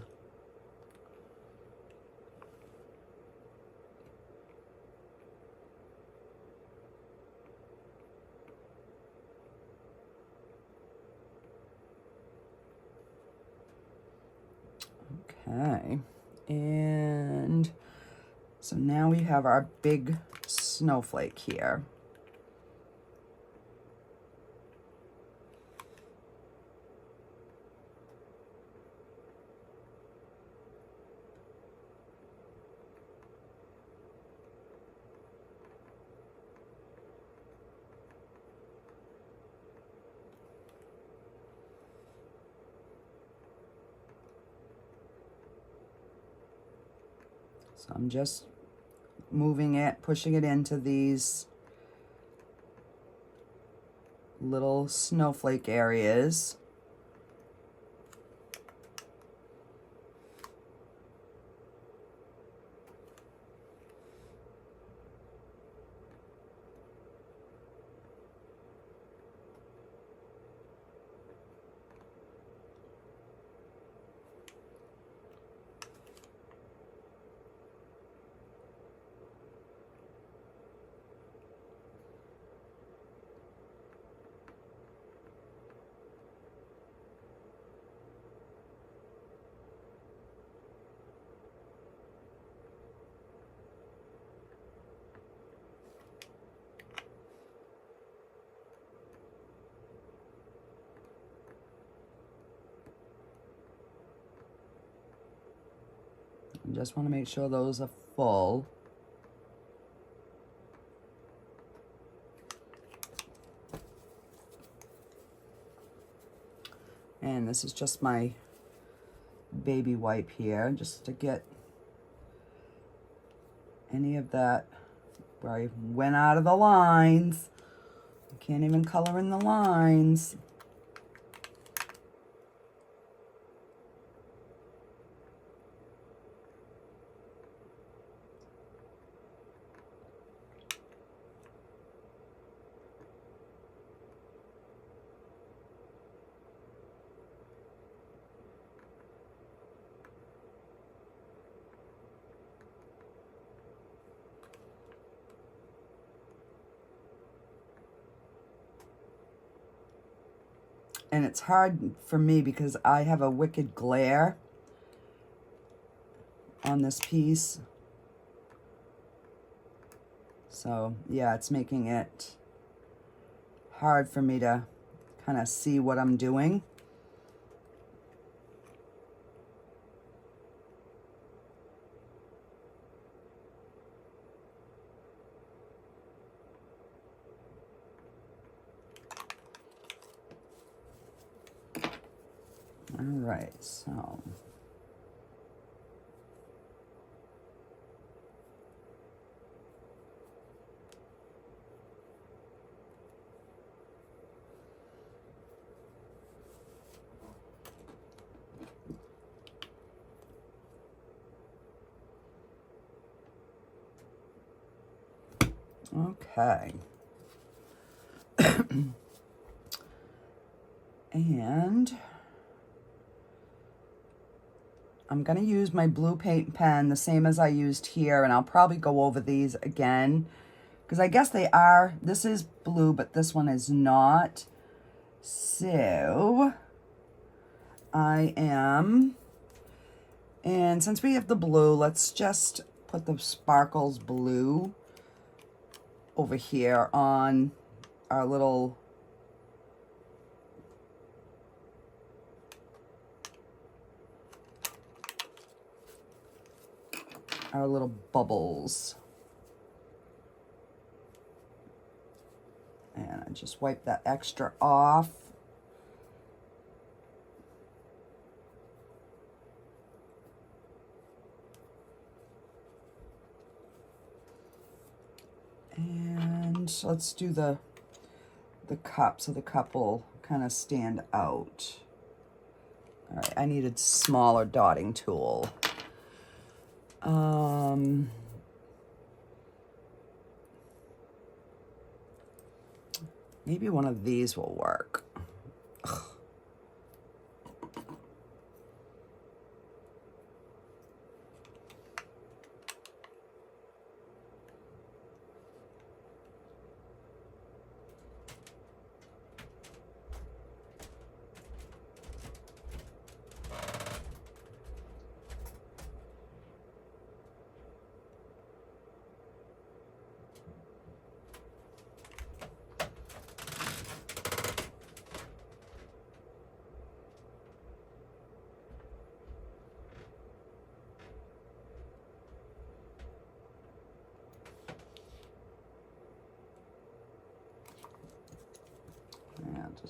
Okay, and so now we have our big snowflake here. So I'm just moving it, pushing it into these little snowflake areas. I just want to make sure those are full. And this is just my baby wipe here, just to get any of that where I went out of the lines. I can't even color in the lines. And it's hard for me because I have a wicked glare on this piece. So yeah, it's making it hard for me to kind of see what I'm doing. All right, so okay. And I'm going to use my blue paint pen, the same as I used here, and I'll probably go over these again, because I guess they are, this is blue, but this one is not. So, I am, and since we have the blue, let's just put the sparkles blue over here on our little bubbles. And I just wipe that extra off. And let's do the cup, so the cup will kind of stand out. All right, I need a smaller dotting tool. Maybe one of these will work. Ugh.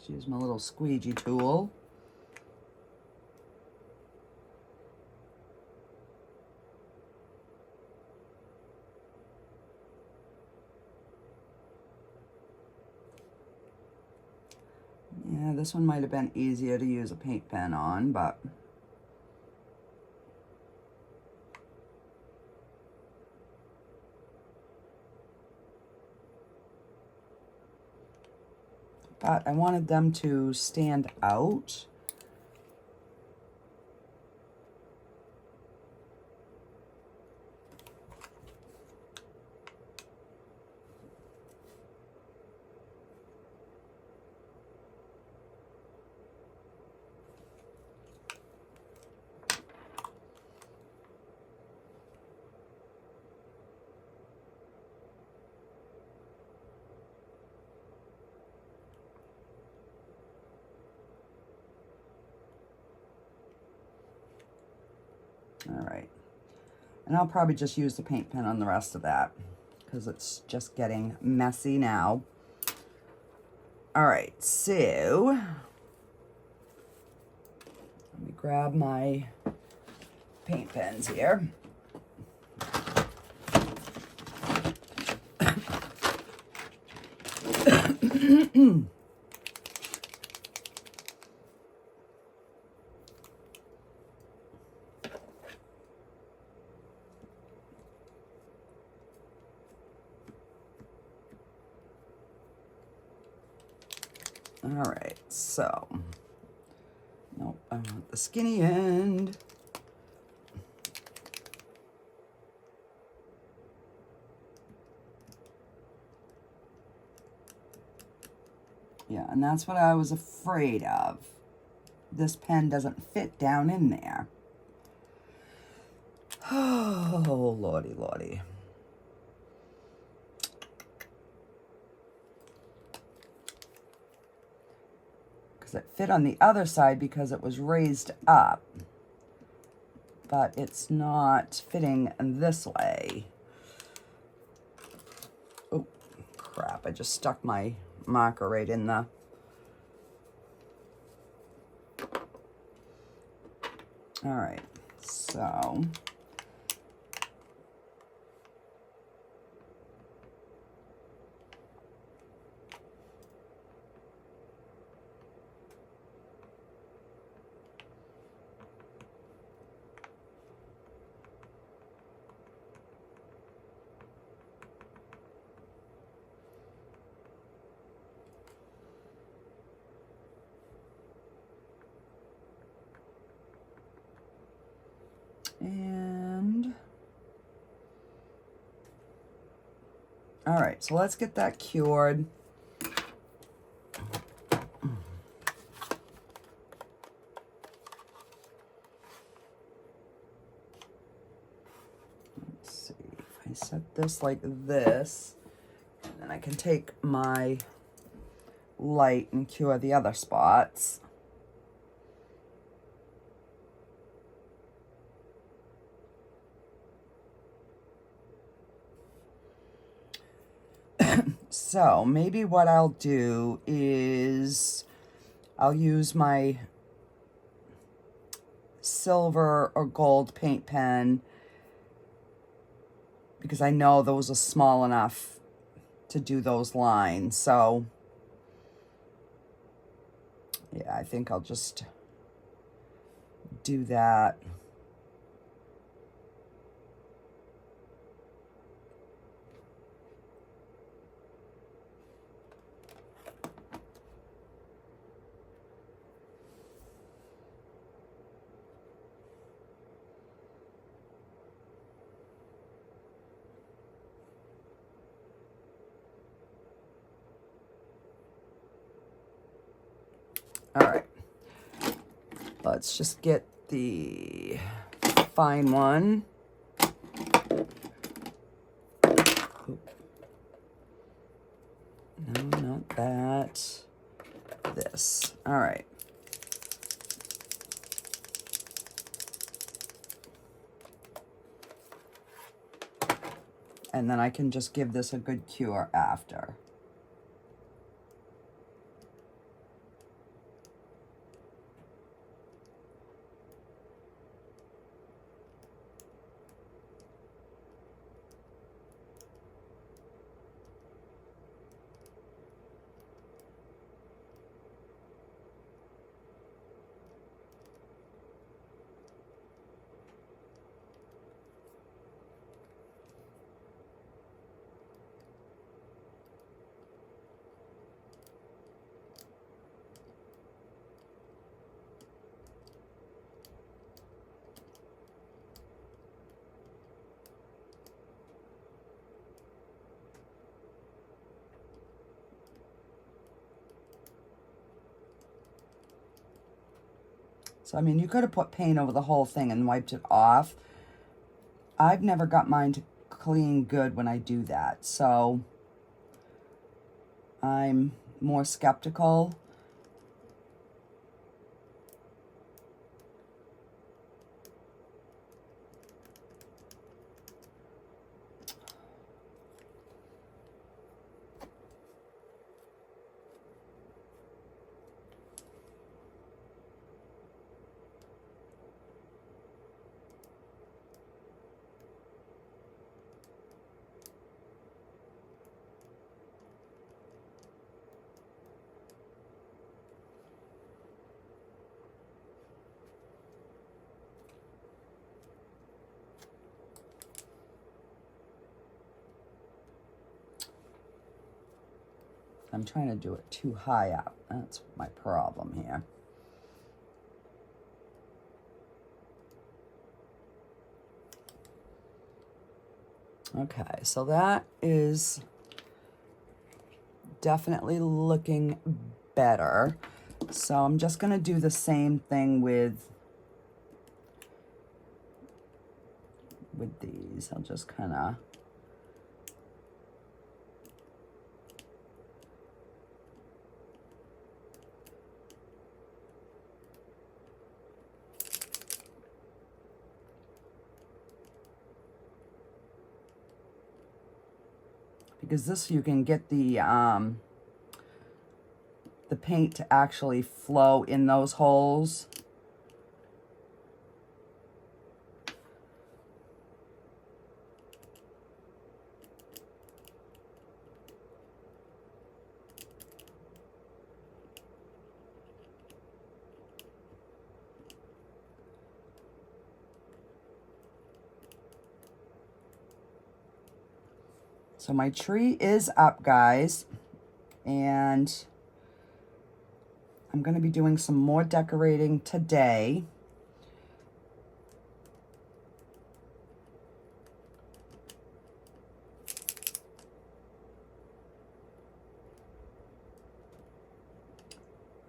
Just use my little squeegee tool. Yeah, this one might have been easier to use a paint pen on, but I wanted them to stand out. All right, and I'll probably just use the paint pen on the rest of that because it's just getting messy now. All right, so let me grab my paint pens here. All right, so, nope, I want the skinny end. Yeah, and that's what I was afraid of. This pen doesn't fit down in there. Oh, lordy, lordy. Because it fit on the other side because it was raised up. But it's not fitting this way. Oh, crap. I just stuck my marker right in the... All right, so... And all right, so let's get that cured. Let's see, if I set this like this, then I can take my light and cure the other spots. So maybe what I'll do is I'll use my silver or gold paint pen because I know those are small enough to do those lines. So yeah, I think I'll just do that. All right, let's just get the fine one. No, not that. This. All right. And then I can just give this a good cure after. So, I mean, you could have put paint over the whole thing and wiped it off. I've never got mine to clean good when I do that. So, I'm more skeptical. I'm trying to do it too high up. That's my problem here. Okay, so that is definitely looking better. So I'm just going to do the same thing with these. I'll just kind of because this, you can get the paint to actually flow in those holes. So my tree is up, guys, and I'm going to be doing some more decorating today.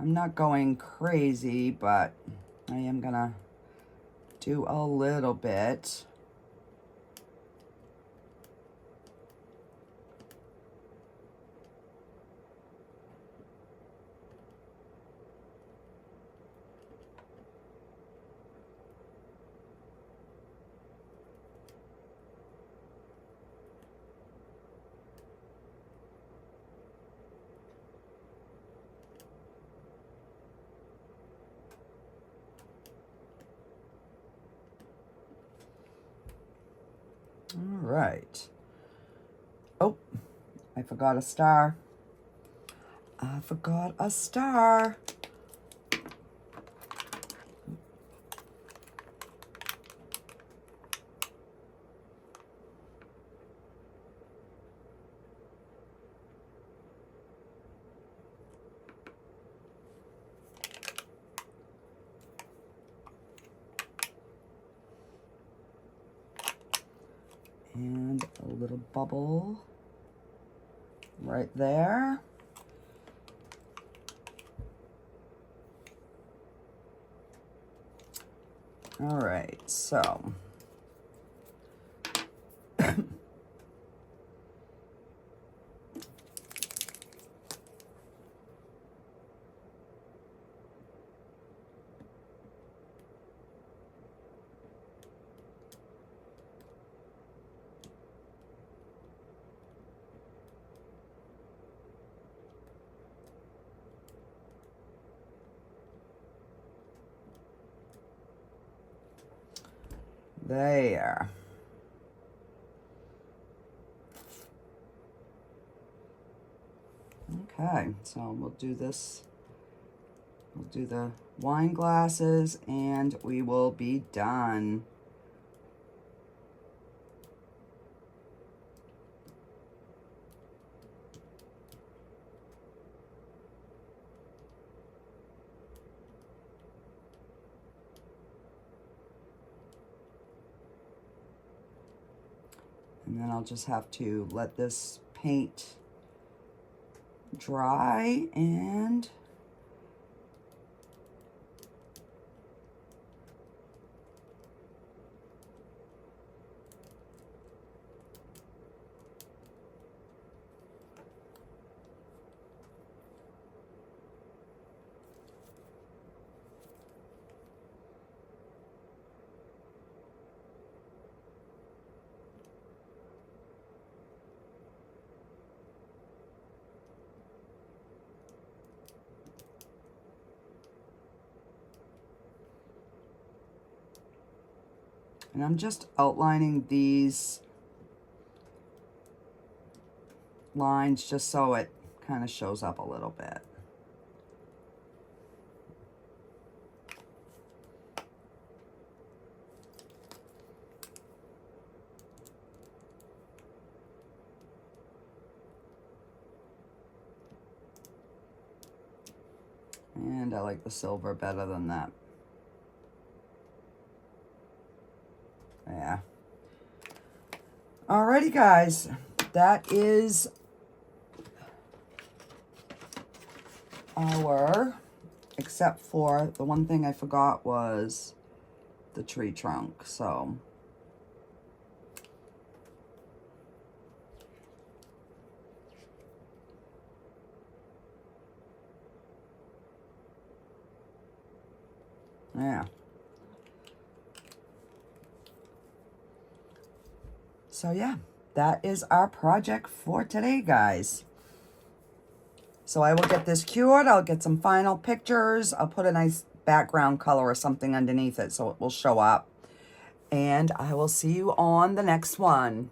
I'm not going crazy, but I am going to do a little bit. All right. Oh, I forgot a star. I forgot a star. And a little bubble right there. All right, so there. Okay, so we'll do this. We'll do the wine glasses and we will be done. And then I'll just have to let this paint dry and And I'm just outlining these lines just so it kind of shows up a little bit. And I like the silver better than that. Yeah. Alrighty, guys. That is our, except for the one thing I forgot was the tree trunk. So yeah. So yeah, that is our project for today, guys. So I will get this cured. I'll get some final pictures. I'll put a nice background color or something underneath it so it will show up. And I will see you on the next one.